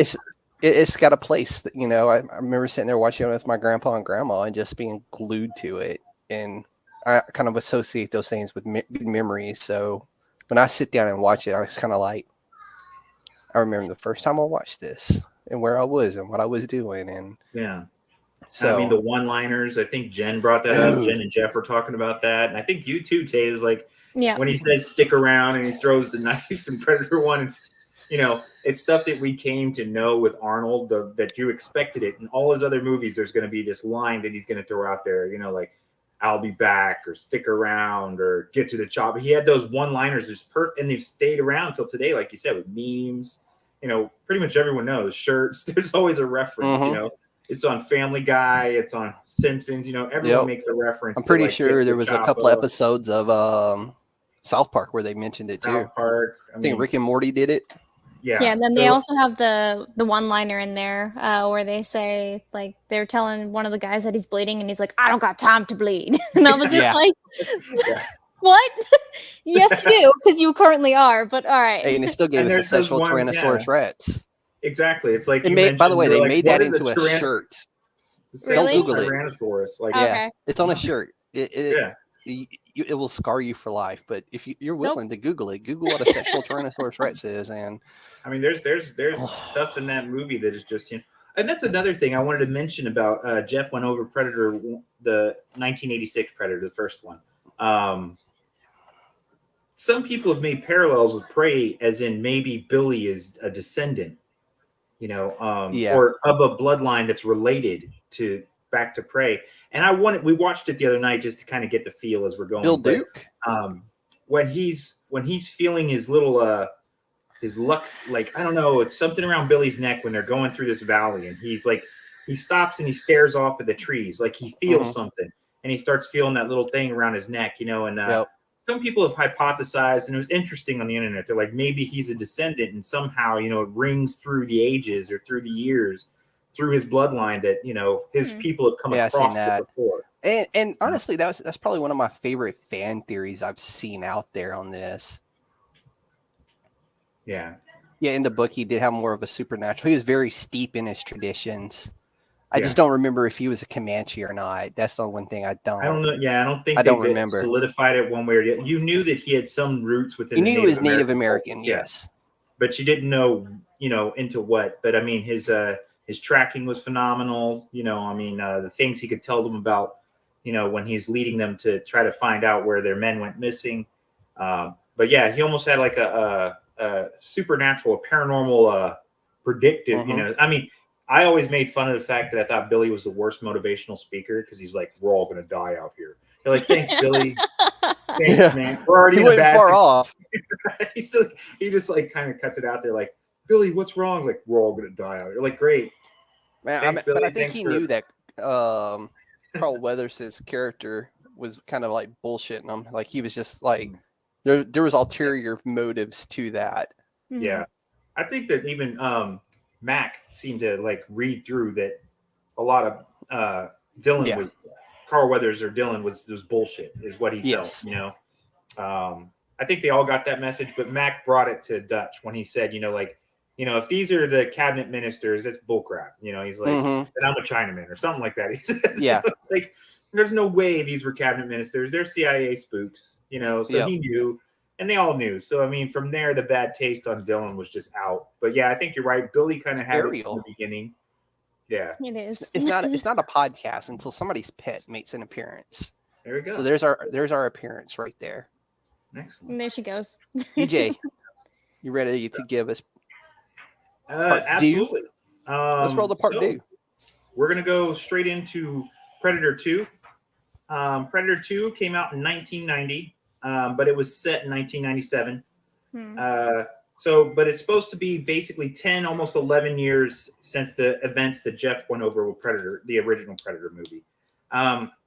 it's got a place that, I remember sitting there watching it with my grandpa and grandma and just being glued to it. And I kind of associate those things with good memories. So when I sit down and watch it, I was kind of like, I remember the first time I watched this and where I was and what I was doing. And yeah. So I mean, the one-liners, I think Jen brought that up. Jen and Jeff were talking about that. And I think you too, Tay, was like, when he says stick around and he throws the knife in Predator 1, it's stuff that we came to know with Arnold, that you expected it. In all his other movies, there's going to be this line that he's going to throw out there, like, I'll be back, or stick around, or get to the chopper. He had those one-liners just perfect, and they've stayed around till today, like you said, with memes. Pretty much everyone knows shirts. There's always a reference, It's on Family Guy. It's on Simpsons. Everyone makes a reference. I'm pretty to, like, sure there was a couple episodes of South Park where they mentioned it too. South Park. I think Rick and Morty did it. Yeah, and then they also have the one-liner in there where they say, like, they're telling one of the guys that he's bleeding, and he's like, "I don't got time to bleed," and I was just like, "What? Yes, you do, because you currently are." But all right. Hey, and it still gave us a sexual Tyrannosaurus Rex. Exactly. It's like by the way, they made that into a shirt. Really? Don't Google it. Tyrannosaurus. Like, Okay. It's on a shirt. It will scar you for life. But if you're willing to Google it, Google what a sexual Tyrannosaurus Rex is, and I mean, there's stuff in that movie that is just, and that's another thing I wanted to mention about. Jeff went over Predator, the 1986 Predator, the first one. Some people have made parallels with Prey, as in maybe Billy is a descendant, or of a bloodline that's related back to Prey. And we watched it the other night just to kind of get the feel as we're going. Bill Duke. When he's feeling his little his luck, like, I don't know, it's something around Billy's neck when they're going through this valley, and he's like, he stops and he stares off at the trees, like he feels something, and he starts feeling that little thing around his neck, and some people have hypothesized, and it was interesting on the internet, they're like, maybe he's a descendant, and somehow, it rings through the ages or through the years, through his bloodline, that his people have come across it before. And honestly, that's probably one of my favorite fan theories I've seen out there on this. Yeah. Yeah, in the book, he did have more of a supernatural. He was very steep in his traditions. I just don't remember if he was a Comanche or not. That's the one thing I don't. I don't know. Yeah, I don't think I they don't remember. solidified it one way or the other. You knew that he had some roots within. You the knew he was Native culture. American, Yeah. yes, but you didn't know, into what. But I mean, his tracking was phenomenal. I mean, the things he could tell them about, when he's leading them to try to find out where their men went missing. But yeah, he almost had like a supernatural, paranormal, predictive. I mean, I always made fun of the fact that I thought Billy was the worst motivational speaker because he's like, "We're all going to die out here." They're like, "Thanks, Billy. Thanks, man. We're already he in a went bad far situation." off. he just like kind of cuts it out there, like, "Billy, what's wrong?" Like, "We're all going to die out here." Like, great. Man, Thanks, Billy. but I think Thanks he for... knew that Carl Weathers' character was kind of like bullshitting him. Like he was just like there was ulterior motives to that. Yeah, I think that even Mac seemed to like read through that a lot of Dylan was Carl Weathers or Dylan was bullshit is what he felt. I think they all got that message, but Mac brought it to Dutch when he said, if these are the cabinet ministers, it's bullcrap. He's like, then I'm a Chinaman or something like that. He says, like, there's no way these were cabinet ministers. They're CIA spooks, so he knew, and they all knew. So, I mean, from there, the bad taste on Dylan was just out. But yeah, I think you're right. Billy kind of had it from the beginning. Yeah, it is. It's not a podcast until somebody's pet makes an appearance. There we go. So there's our appearance right there. Excellent. And there she goes. EJ, you ready to give us absolutely. Let's roll the part two. We're gonna go straight into Predator 2. Predator 2 came out in 1990, but it was set in 1997. But it's supposed to be basically 10, almost 11 years since the events that Jeff went over with Predator, the original Predator movie.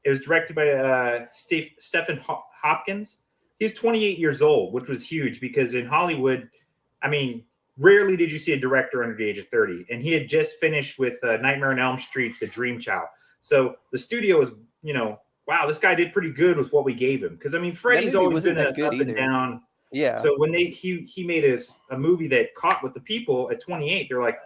It was directed by Stephen Hopkins. He's 28 years old, which was huge because in Hollywood, I mean, rarely did you see a director under the age of 30. And he had just finished with Nightmare on Elm Street, The Dream Child. So the studio was, wow, this guy did pretty good with what we gave him. Because, I mean, Freddy's always been up and down. Yeah. So when he made a movie that caught with the people at 28, they're like,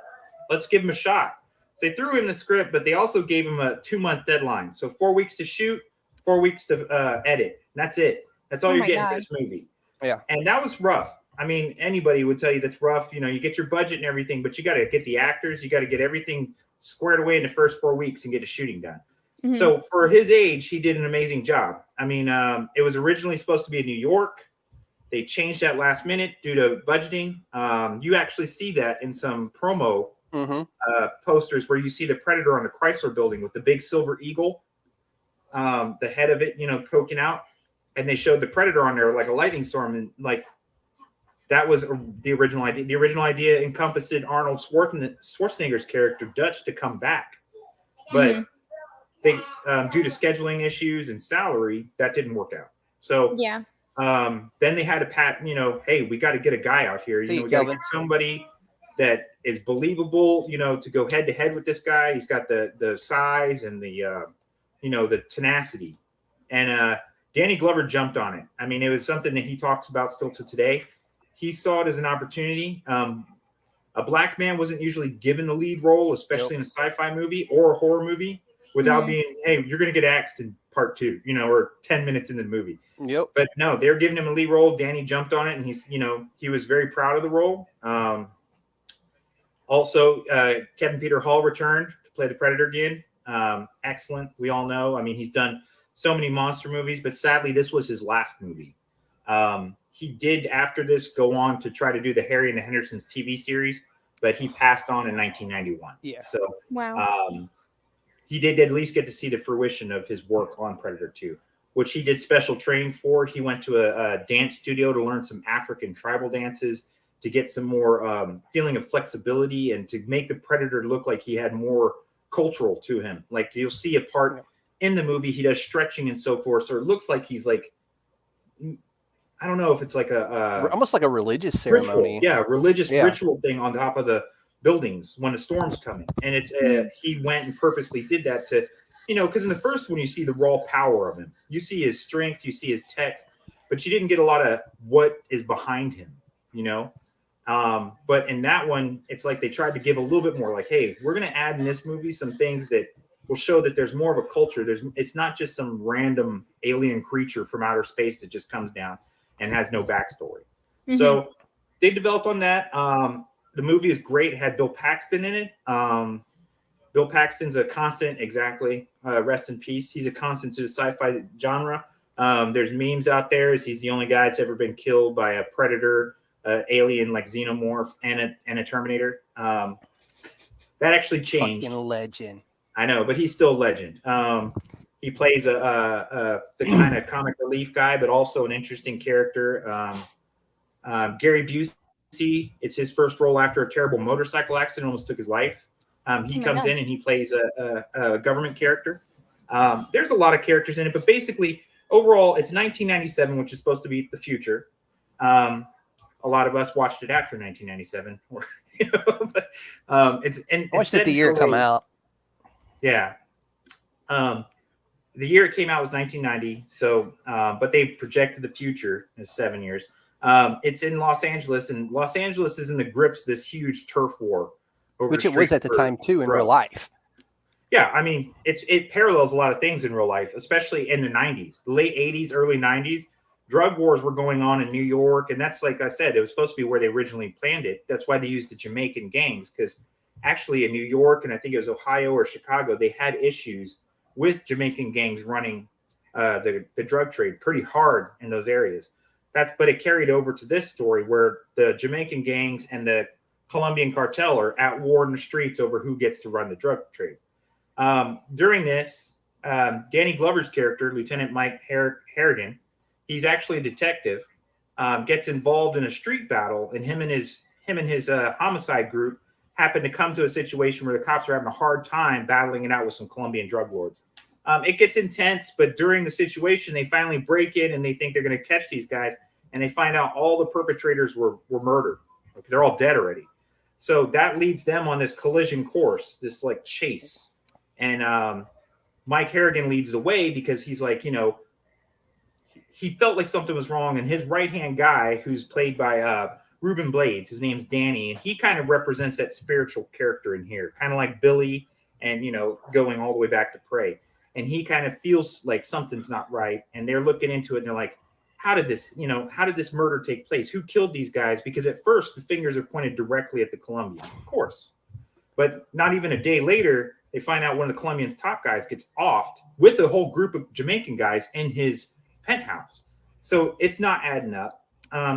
let's give him a shot. So they threw him the script, but they also gave him a 2-month deadline. So 4 weeks to shoot, 4 weeks to edit. And that's it. That's all you're getting for this movie. Yeah. And that was rough. I mean, anybody would tell you that's rough. You get your budget and everything, but you got to get the actors. You got to get everything squared away in the first 4 weeks and get the shooting done. Mm-hmm. So for his age, he did an amazing job. I mean, it was originally supposed to be in New York. They changed that last minute due to budgeting. You actually see that in some promo posters where you see the Predator on the Chrysler building with the big silver eagle, the head of it, poking out. And they showed the Predator on there like a lightning storm. And like, that was the original idea. The original idea encompassed Arnold Schwarzenegger's character, Dutch, to come back. But they, due to scheduling issues and salary, that didn't work out. So then they had to hey, we got to get a guy out here. We got to get somebody that is believable, to go head to head with this guy. He's got the size and the, the tenacity. And Danny Glover jumped on it. I mean, it was something that he talks about still to today. He saw it as an opportunity. A black man wasn't usually given the lead role, especially in a sci-fi movie or a horror movie, without being, hey, you're going to get axed in part 2, or 10 minutes into the movie. Yep. But no, they're giving him a lead role. Danny jumped on it, and he's, he was very proud of the role. Also, Kevin Peter Hall returned to play the Predator again. Excellent. We all know. I mean, he's done so many monster movies, but sadly, this was his last movie. He did, after this, go on to try to do the Harry and the Hendersons TV series, but he passed on in 1991. Yeah. So, wow. He did at least get to see the fruition of his work on Predator 2, which he did special training for. He went to a dance studio to learn some African tribal dances to get some more feeling of flexibility and to make the Predator look like he had more cultural to him. Like you'll see a part in the movie, he does stretching and so forth. So it looks like he's like, I don't know if it's like almost like a religious ceremony. Religious ritual thing on top of the buildings when a storm's coming. And it's he went and purposely did that to, because in the first one you see the raw power of him. You see his strength, you see his tech, but you didn't get a lot of what is behind him, But in that one, it's like they tried to give a little bit more. Like, hey, we're going to add in this movie some things that will show that there's more of a culture. It's not just some random alien creature from outer space that just comes down and has no backstory. Mhm. So they developed on that. The movie is great. It had Bill Paxton in it. Bill Paxton's a constant, exactly. Rest in peace. He's a constant to the sci-fi genre. There's memes out there as he's the only guy that's ever been killed by a predator, alien like xenomorph, and a Terminator. That actually changed. Fucking legend. I know, but he's still a legend. He plays the kind of comic relief guy, but also an interesting character. Gary Busey, it's his first role after a terrible motorcycle accident, almost took his life. He comes in and he plays a government character. There's a lot of characters in it, but basically, overall, it's 1997, which is supposed to be the future. A lot of us watched it after 1997. I watched it the year it come out. Yeah. The year it came out was 1990. So, but they projected the future as 7 years. It's in Los Angeles, and Los Angeles is in the grips of this huge turf war. Which it was at the time, too, in real life. Yeah, I mean, it parallels a lot of things in real life, especially in the 90s. The late 80s, early 90s, drug wars were going on in New York, and that's, like I said, it was supposed to be where they originally planned it. That's why they used the Jamaican gangs, because actually in New York, and I think it was Ohio or Chicago, they had issues with Jamaican gangs running the drug trade pretty hard in those areas. But it carried over to this story where the Jamaican gangs and the Colombian cartel are at war in the streets over who gets to run the drug trade. During this, Danny Glover's character, Lieutenant Mike Harrigan, he's actually a detective, gets involved in a street battle, and him and his homicide group happen to come to a situation where the cops are having a hard time battling it out with some Colombian drug lords. It gets intense, but during the situation, they finally break in and they think they're going to catch these guys, and they find out all the perpetrators were murdered. They're all dead already. So that leads them on this collision course, this like chase. And Mike Harrigan leads the way because he's like, he felt like something was wrong. And his right-hand guy, who's played by Ruben Blades, his name's Danny, and he kind of represents that spiritual character in here, kind of like Billy and, going all the way back to Prey. And he kind of feels like something's not right. And they're looking into it and they're like, how did this murder take place? Who killed these guys? Because at first the fingers are pointed directly at the Colombians, of course. But not even a day later, they find out one of the Colombians' top guys gets offed with a whole group of Jamaican guys in his penthouse. So it's not adding up.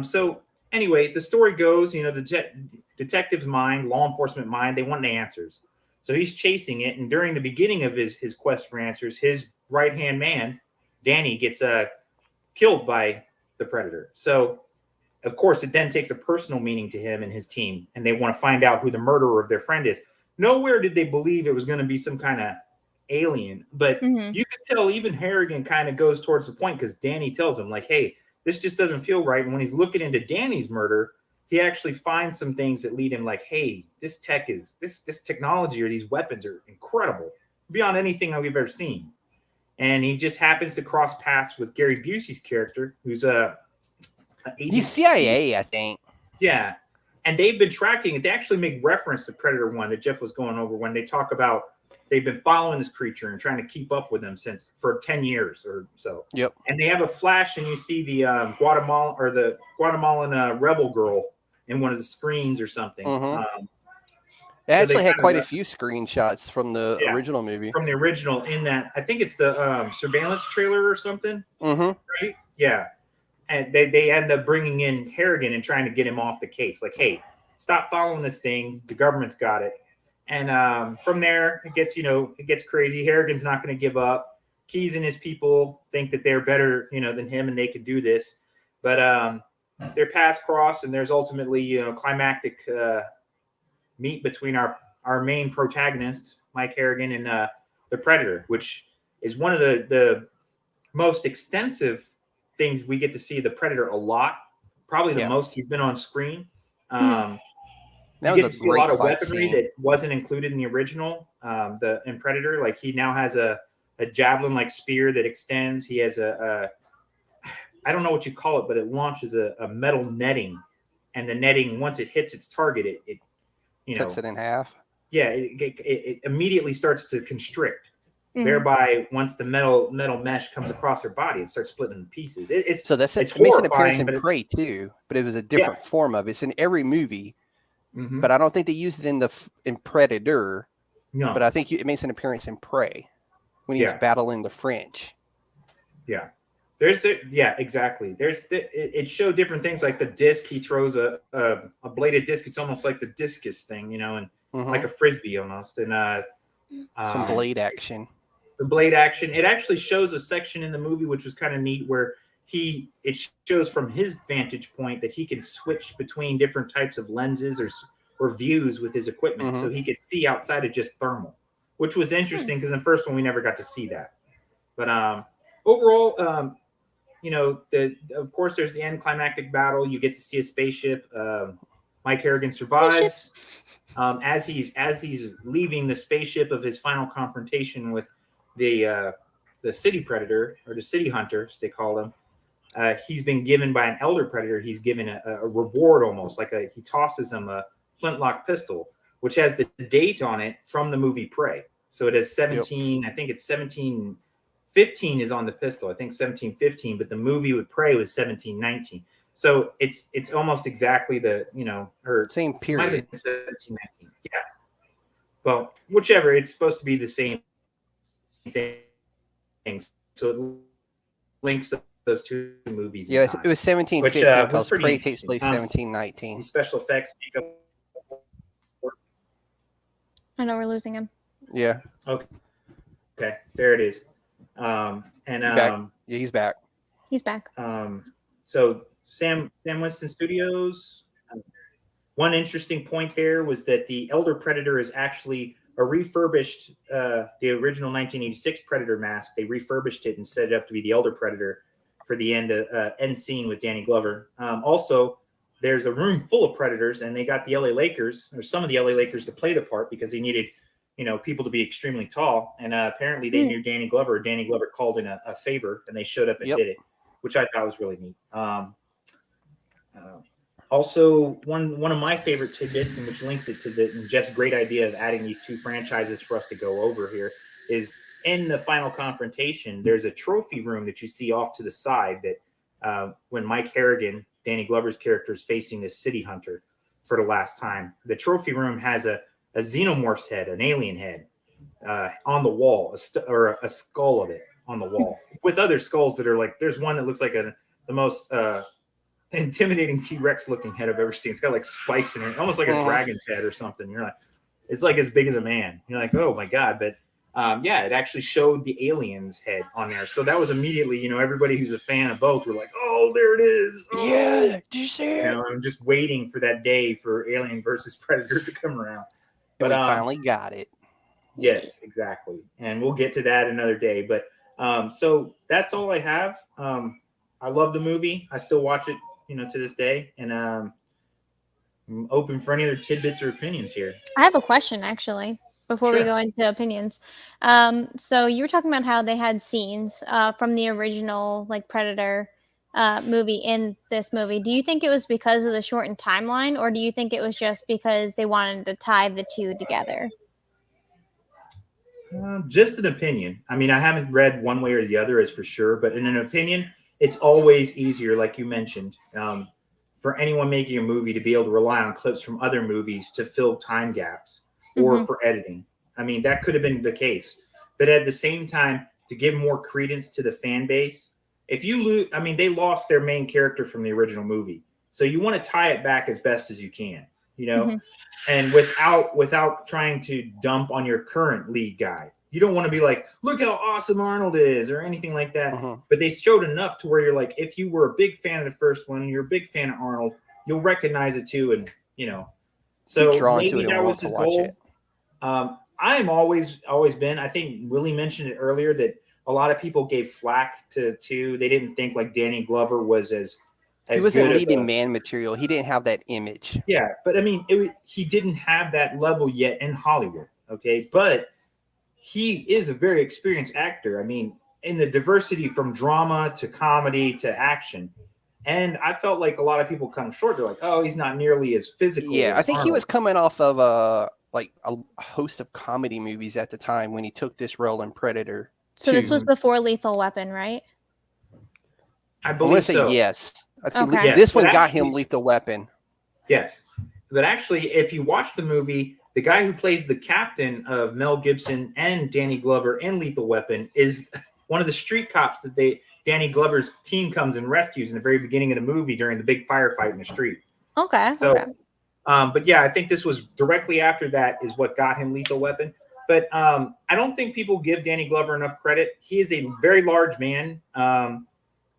So anyway, the story goes, the detective's mind, law enforcement mind, they want the answers. So he's chasing it. And during the beginning of his quest for answers, his right-hand man, Danny, gets killed by the predator. So, of course, it then takes a personal meaning to him and his team, and they want to find out who the murderer of their friend is. Nowhere did they believe it was going to be some kind of alien, but you could tell even Harrigan kind of goes towards the point because Danny tells him, like, hey, this just doesn't feel right. And when he's looking into Danny's murder, he actually finds some things that lead him like, hey, this technology or these weapons are incredible beyond anything that we've ever seen. And he just happens to cross paths with Gary Busey's character, who's he's CIA, I think. Yeah. And they've been tracking it. They actually make reference to Predator 1 that Jeff was going over when they talk about they've been following this creature and trying to keep up with him for 10 years or so. Yep. And they have a flash and you see the Guatemalan rebel girl in one of the screens or something. It actually had quite a few screenshots from the original movie. From the original in that, I think it's the surveillance trailer or something. Right? Yeah. And they end up bringing in Harrigan and trying to get him off the case. Like, hey, stop following this thing. The government's got it. And from there, it gets crazy. Harrigan's not going to give up. Keyes and his people think that they're better, than him and they could do this. But their paths cross and there's ultimately, climactic meet between our main protagonist, Mike Harrigan, and the Predator, which is one of the most extensive things we get to see the Predator a lot. Probably the most he's been on screen. You get to see a lot of weaponry that wasn't included in the original. In Predator, like he now has a javelin-like spear that extends. He has I don't know what you call it, but it launches a metal netting. and the netting, once it hits its target, it Cuts it in half. Yeah, it immediately starts to constrict. Mhm. Thereby, once the metal mesh comes across her body, it starts splitting into pieces. So it makes an appearance horrifying, in but Prey too, but it was a different form of it. It's in every movie, Mhm. but I don't think they used it in Predator. No. But I think it makes an appearance in Prey when he's battling the French. Yeah. Exactly. It showed different things like the disc. He throws a bladed disc. It's almost like the discus thing, and like a frisbee almost. And some blade action. The blade action. It actually shows a section in the movie which was kind of neat where it shows from his vantage point that he can switch between different types of lenses or views with his equipment, so he could see outside of just thermal, which was interesting because in the first one we never got to see that. But overall, of course, there's the end climactic battle. You get to see a spaceship. Mike Harrigan survives. As he's leaving the spaceship of his final confrontation with the city predator, or the city hunter, as they call him, he's been given by an elder predator. He's given a reward, almost like he tosses him a flintlock pistol, which has the date on it from the movie Prey. So it has 17. I think it's 1715 is on the pistol. I think 1715, but the movie with Prey was 1719. So it's almost exactly the or same period. Might have been 1719. Yeah. Well, whichever. It's supposed to be the same things. So it links those two movies. Yeah, it was 1715 because Prey takes place 1719. Special effects makeup. I know we're losing him. Yeah. Okay. There it is. He's back. He's back. So Sam Winston Studios. One interesting point there was that the Elder Predator is actually a refurbished, the original 1986 Predator mask. They refurbished it and set it up to be the Elder Predator for the end scene with Danny Glover. Also, there's a room full of Predators, and they got the LA Lakers, or some of the LA Lakers, to play the part because they needed, people to be extremely tall. And apparently they knew Danny Glover. Danny Glover called in a favor, and they showed up and did it, which I thought was really neat. Also, one of my favorite tidbits, and which links it to Jeff's great idea of adding these two franchises for us to go over here, is in the final confrontation, there's a trophy room that you see off to the side that when Mike Harrigan, Danny Glover's character, is facing this city hunter for the last time, the trophy room has a xenomorph's head, an alien head, on the wall, or a skull of it on the wall, with other skulls that are like, there's one that looks like the most intimidating T-Rex looking head I've ever seen. It's got like spikes in it, almost like a dragon's head or something. You're like, it's like as big as a man. You're like, oh my God. But it actually showed the alien's head on there. So that was immediately, everybody who's a fan of both were like, oh, there it is. Oh. Yeah, did you see it? I'm just waiting for that day for Alien versus Predator to come around. But we finally got it. Yes, exactly. And we'll get to that another day. But so that's all I have. I love the movie. I still watch it, to this day. And I'm open for any other tidbits or opinions here. I have a question, actually, before we go into opinions. So you were talking about how they had scenes from the original, like, Predator movie in this movie. Do you think it was because of the shortened timeline, or do you think it was just because they wanted to tie the two together? Just an opinion. I mean, I haven't read one way or the other, as for sure, but in an opinion, it's always easier, like you mentioned, for anyone making a movie to be able to rely on clips from other movies to fill time gaps or for editing. I mean, that could have been the case. But at the same time, to give more credence to the fan base, if you lose, I mean, they lost their main character from the original movie. So you want to tie it back as best as you can, and without trying to dump on your current lead guy. You don't want to be like, look how awesome Arnold is or anything like that. But they showed enough to where you're like, if you were a big fan of the first one, you're a big fan of Arnold, you'll recognize it too. And, so maybe that was his goal. I'm always been, I think Willie mentioned it earlier, that a lot of people gave flack to 2. They didn't think like Danny Glover was as he wasn't leading man material. He didn't have that image. Yeah. But I mean, he didn't have that level yet in Hollywood. Okay. But he is a very experienced actor. I mean, in the diversity from drama to comedy to action. And I felt like a lot of people come short. They're like, oh, he's not nearly as physical. Yeah, as I think he was Arnold. coming off of a host of comedy movies at the time when he took this role in Predator. So this 2. was before Lethal Weapon, right? I I'm going believe to say so. yes. I think Okay. Yes, this but one got actually- him Lethal Weapon. Yes. But actually, if you watch the movie, the guy who plays the captain of Mel Gibson and Danny Glover in Lethal Weapon is one of the street cops that Danny Glover's team comes and rescues in the very beginning of the movie during the big firefight in the street. Okay. So, Okay. but yeah, I think this was directly after that is what got him Lethal Weapon. But I don't think people give Danny Glover enough credit. He is a very large man.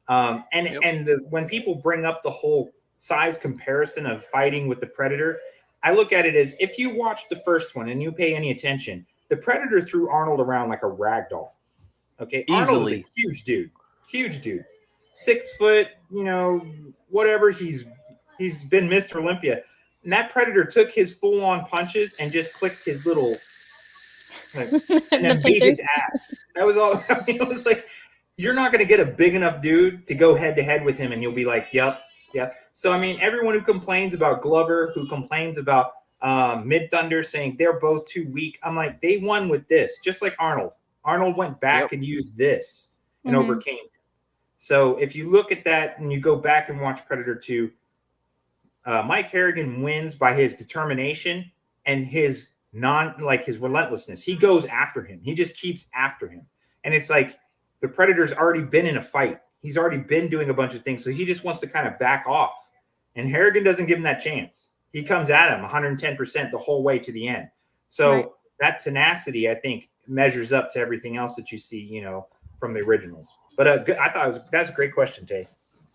When people bring up the whole size comparison of fighting with the Predator, I look at it as if you watch the first one and you pay any attention, the Predator threw Arnold around like a rag doll. Okay, Arnold is Easily. a huge dude, 6 foot, whatever. He's been Mr. Olympia, and that Predator took his full on punches and just clicked his little, and then beat his ass. That was all. I mean, it was like, you're not going to get a big enough dude to go head to head with him, and you'll be like, yep. Yeah. So, I mean, everyone who complains about Glover, who complains about Mid Thunder saying they're both too weak, I'm like, they won with this, just like Arnold. Arnold went back and used this and overcame it. So if you look at that and you go back and watch Predator 2, Mike Harrigan wins by his determination and his his relentlessness. He goes after him. He just keeps after him. And it's like the Predator's already been in a fight. He's already been doing a bunch of things. So he just wants to kind of back off. And Harrigan doesn't give him that chance. He comes at him 110% the whole way to the end. So that tenacity, I think, measures up to everything else that you see, from the originals. But I thought that's a great question, Tay.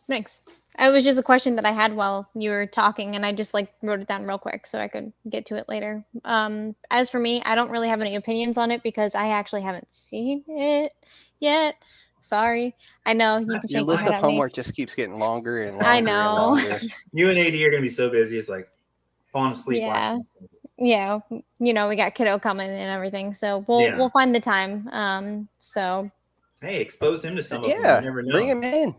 Thanks. It was just a question that I had while you were talking, and I just wrote it down real quick so I could get to it later. As for me, I don't really have any opinions on it because I actually haven't seen it yet. Sorry. I know you can Your shake list your of head at me. homework just keeps getting longer and longer. I know. And longer. You and AD are going to be so busy. It's like falling asleep. Yeah. Watching. Yeah. We got kiddo coming and everything. So we'll find the time. So. Hey, expose him to some of them. Yeah. You never know. Bring him in.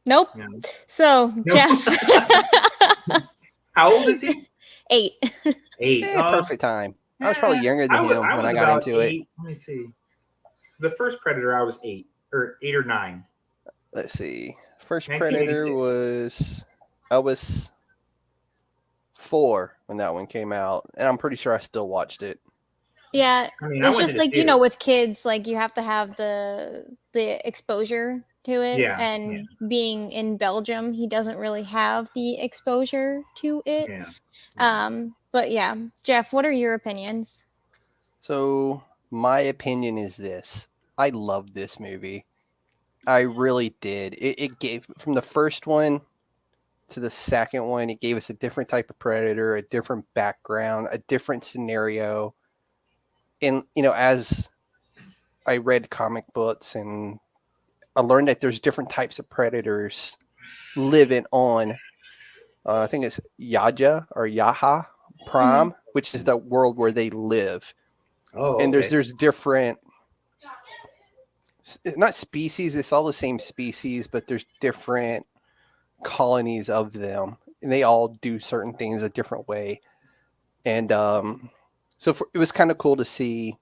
Nope. Yeah. So, Jeff. How old is he? 8. 8. Perfect time. I was probably younger than him when I got into it. Let me see. The first Predator, I was 8 or 9. Let's see. First Predator 1986. I was 4 when that one came out, and I'm pretty sure I still watched it. Yeah, I mean, it's just with kids, you have to have the exposure to it. Yeah, and being in Belgium, he doesn't really have the exposure to it. Yeah. But yeah, Jeff, what are your opinions? So my opinion is this: I loved this movie. I really did. It gave, from the first one to the second one, it gave us a different type of Predator, a different background, a different scenario. And, as I read comic books and I learned that there's different types of Predators living on, I think it's Yaha Prime, which is the world where they live. Oh, and there's different, not species, it's all the same species, but there's different colonies of them, and they all do certain things a different way. And it was kind of cool to see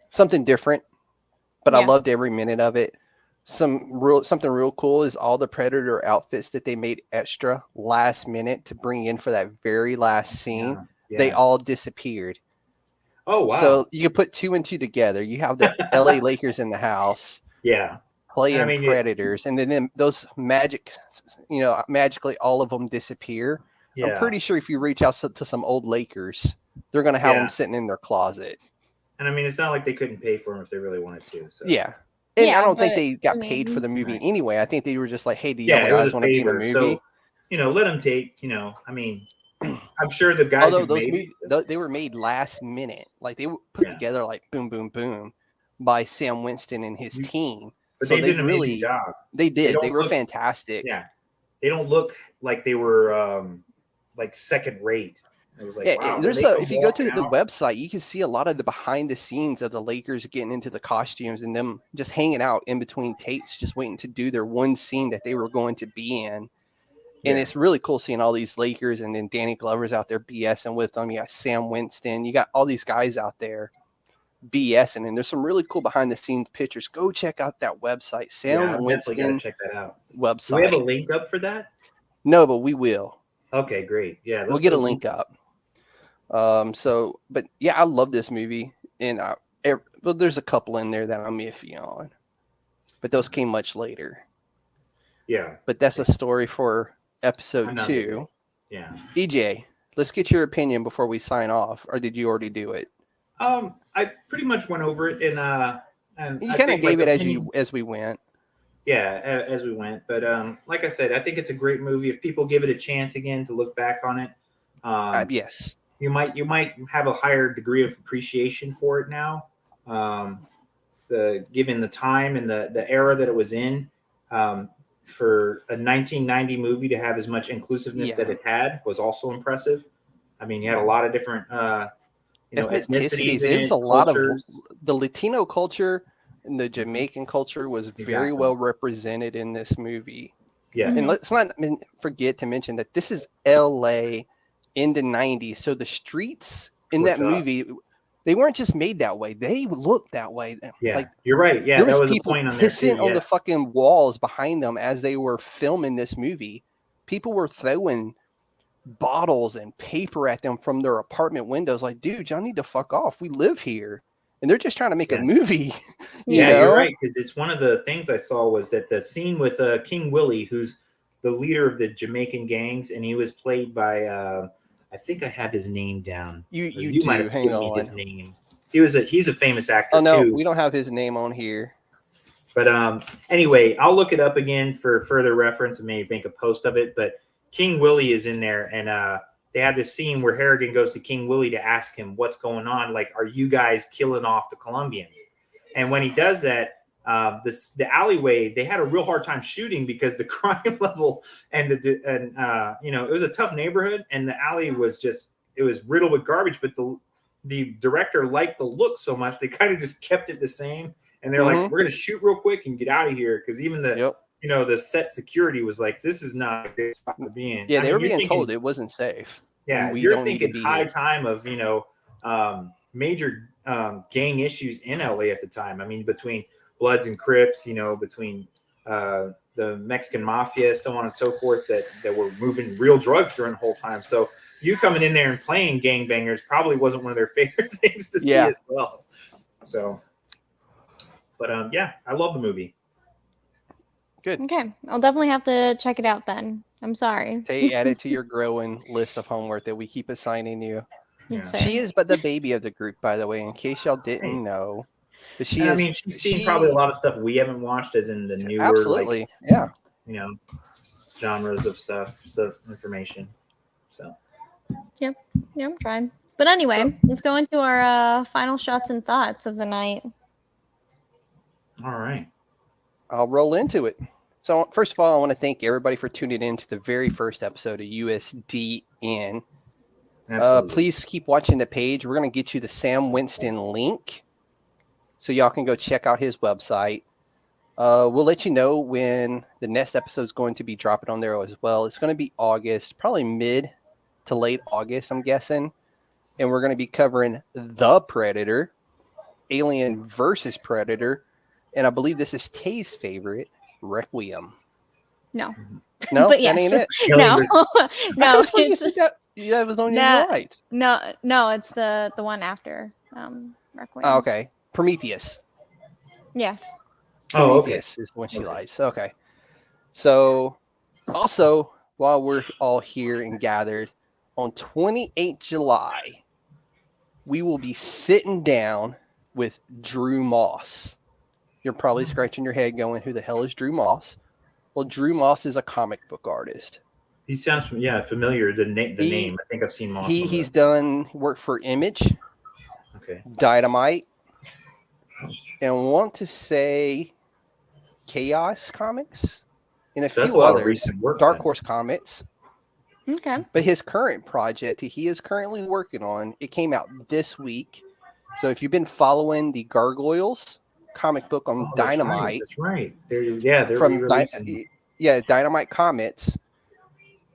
something different, but I loved every minute of it. Something real cool is all the Predator outfits that they made extra last minute to bring in for that very last scene. Yeah. They all disappeared. Oh, wow. So you can put 2 and 2 together. You have the LA Lakers in the house. Yeah. Playing Predators, and then those magically all of them disappear. Yeah. I'm pretty sure if you reach out to some old Lakers, they're going to have them sitting in their closet. And I mean, it's not like they couldn't pay for them if they really wanted to. So. Yeah. And I don't think they got paid for the movie anyway. I think they were just like, hey, do you guys want to be in the movie? So, let them take, I mean, I'm sure the guys who made they were made last minute. They were put together boom, boom, boom by Sam Winston and his team. But so they did an amazing job. They did. They were fantastic. Yeah. They don't look like they were second rate. It was like, wow. If you go to the website, you can see a lot of the behind the scenes of the Lakers getting into the costumes and them just hanging out in between takes, just waiting to do their one scene that they were going to be in. And Yeah. it's really cool seeing all these Lakers, and then Danny Glover's out there BSing with them. You got Sam Winston. You got all these guys out there BSing, and there's some really cool behind the scenes pictures. Go check out that website, Yeah, Sam I'm definitely got to Winston check that out. website. Do we have a link up for that? No, but we will. Okay, great. Yeah, We'll get a link up. But yeah, I love this movie, and well, there's a couple in there that I'm iffy on, but those came much later. Yeah. But that's a story for episode Another 2. day. Yeah. EJ, let's get your opinion before we sign off, or did you already do it? I pretty much went over it and You I kind of think my gave it opinion- as we went. Yeah, as we went. But like I said, I think it's a great movie. If people give it a chance again to look back on it, Yes. you might have a higher degree of appreciation for it now. Given the time and the era that it was in, for a 1990 movie to have as much inclusiveness that it had was also impressive. I mean, you had a lot of different ethnicities. There was a lot of cultures. the Latino culture and the Jamaican culture was very Exactly. well represented in this movie. Yes. And let's not forget to mention that this is LA in the 90s. So the streets in Were that tough. movie, they weren't just made that way. They looked that way. Yeah, Like, you're right. Yeah, there that was was a people point on there pissing too. on Yeah. the fucking walls behind them as they were filming this movie. People were throwing bottles and paper at them from their apartment windows. Like, dude, y'all need to fuck off. We live here. And they're just trying to make a Yes. movie. Yeah, know? you're right. Because it's one of the things I saw was that the scene with King Willie, who's the leader of the Jamaican gangs, and he was played by I think I have his name down. You might do. have Hang given me on. his name. He's a famous actor Oh no, too. we don't have his name on here. But anyway, I'll look it up again for further reference and maybe make a post of it. But King Willie is in there, and they have this scene where Harrigan goes to King Willie to ask him what's going on. Like, are you guys killing off the Colombians? And when he does that, the alleyway, they had a real hard time shooting because the crime level and it was a tough neighborhood, and the alley was it was riddled with garbage. But the director liked the look so much, they kind of just kept it the same. And they're like, we're going to shoot real quick and get out of here. Because even the set security was like, this is not a good spot to be in. Yeah, they were being told it wasn't safe. Yeah, you're thinking high time of, major gang issues in LA at the time. I mean, between Bloods and Crips, between the Mexican mafia, so on and so forth, that were moving real drugs during the whole time. So you coming in there and playing gangbangers probably wasn't one of their favorite things to see as well. So, but I love the movie. Good. Okay, I'll definitely have to check it out then. I'm sorry. Add it to your growing list of homework that we keep assigning you. Yeah. She is but the baby of the group, by the way, in case y'all didn't know. But she's seen probably a lot of stuff we haven't watched, as in the newer, absolutely, genres of stuff, information. So. Yep, I'm trying. But anyway, let's go into our final shots and thoughts of the night. All right. I'll roll into it. So first of all, I want to thank everybody for tuning in to the very first episode of USDN. Please keep watching the page. We're going to get you the Sam Winston link so y'all can go check out his website. We'll let you know when the next episode is going to be dropping on there as well. It's going to be August, probably mid to late August, I'm guessing. And we're going to be covering The Predator, Alien versus Predator, and I believe this is Tay's favorite, Requiem. No, but yes. That ain't it. No, no. That was on your right. No, it's the one after Requiem. Oh, okay, Prometheus. Yes. Prometheus is when she lies. Okay. So, also, while we're all here and gathered, on 28th July, we will be sitting down with Drew Moss. You're probably scratching your head going, who the hell is Drew Moss? Well, Drew Moss is a comic book artist. He sounds familiar. The name. I think I've seen Moss. He's done work for Image, Dynamite, and want to say Chaos Comics, and a few others. Recent work, Dark Horse Comics. Okay. But his current project he is currently working on, it came out this week. So if you've been following the Gargoyles comic book on Dynamite. That's right. They're from re-releasing. Dynamite Comics.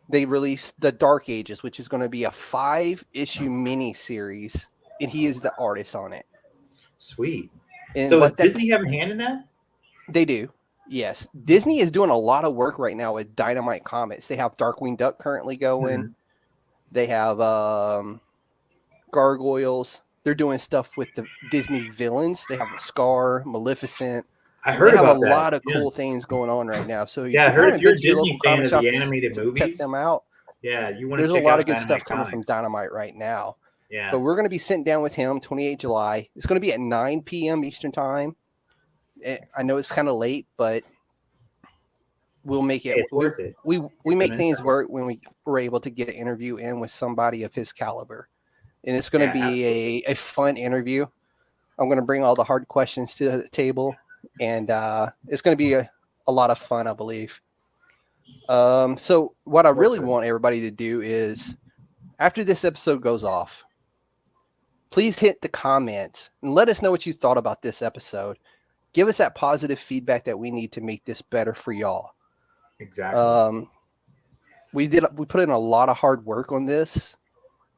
they released The Dark Ages, which is going to be a 5-issue mini series, and he is the artist on it. Sweet. And So does what that Disney have a hand in that? they do, yes. Disney is doing a lot of work right now with Dynamite Comics. They have Darkwing Duck currently going. Mhm. They have Gargoyles. They're doing stuff with the Disney villains. They have Scar, Maleficent. I They heard have a about that. lot of Yeah. cool things going on right now. So Yeah, I if you heard haven't if you're been a to your Disney local fan comic of shop the to animated check movies, them out, yeah, you want to there's a check lot out of good Dynamite stuff coming Comics. from Dynamite right now. Yeah. But we're going to be sitting down with him 28 July. It's going to be at 9 p.m. Eastern time. I know it's kind of late, but we'll make it. Hey, it's worth it. We Get make some things insights. work when we're able to get an interview in with somebody of his caliber. And it's going to be absolutely. a fun interview. I'm going to bring all the hard questions to the table, and it's going to be a lot of fun, I believe. So what I really want everybody to do is, after this episode goes off, please hit the comments and let us know what you thought about this episode. Give us that positive feedback that we need to make this better for y'all. Exactly. We put in a lot of hard work on this,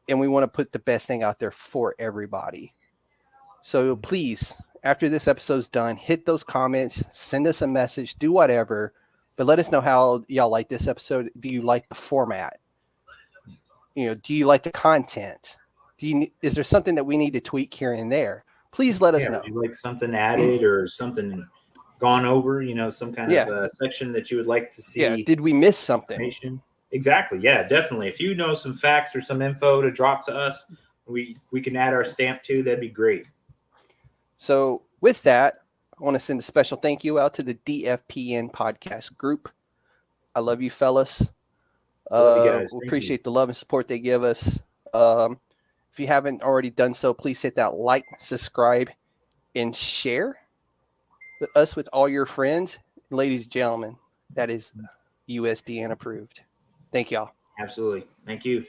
and we want to put the best thing out there for everybody. So please, after this episode's done, hit those comments, send us a message, do whatever, but let us know how y'all like this episode. Do you like the format? Do you like the content? Is there something that we need to tweak here and there? Please let us know. Would you like something added or something gone over? Some kind of section that you would like to see. Yeah. Did we miss something? Exactly. Yeah, definitely. If you know some facts or some info to drop to us, we can add our stamp to. That'd be great. So with that, I want to send a special thank you out to the DFPN podcast group. I love you, fellas. Love you guys. We appreciate the love and support they give us. If you haven't already done so, please hit that like, subscribe, and share with us with all your friends. Ladies and gentlemen, that is USDN approved. Thank y'all. Absolutely. Thank you.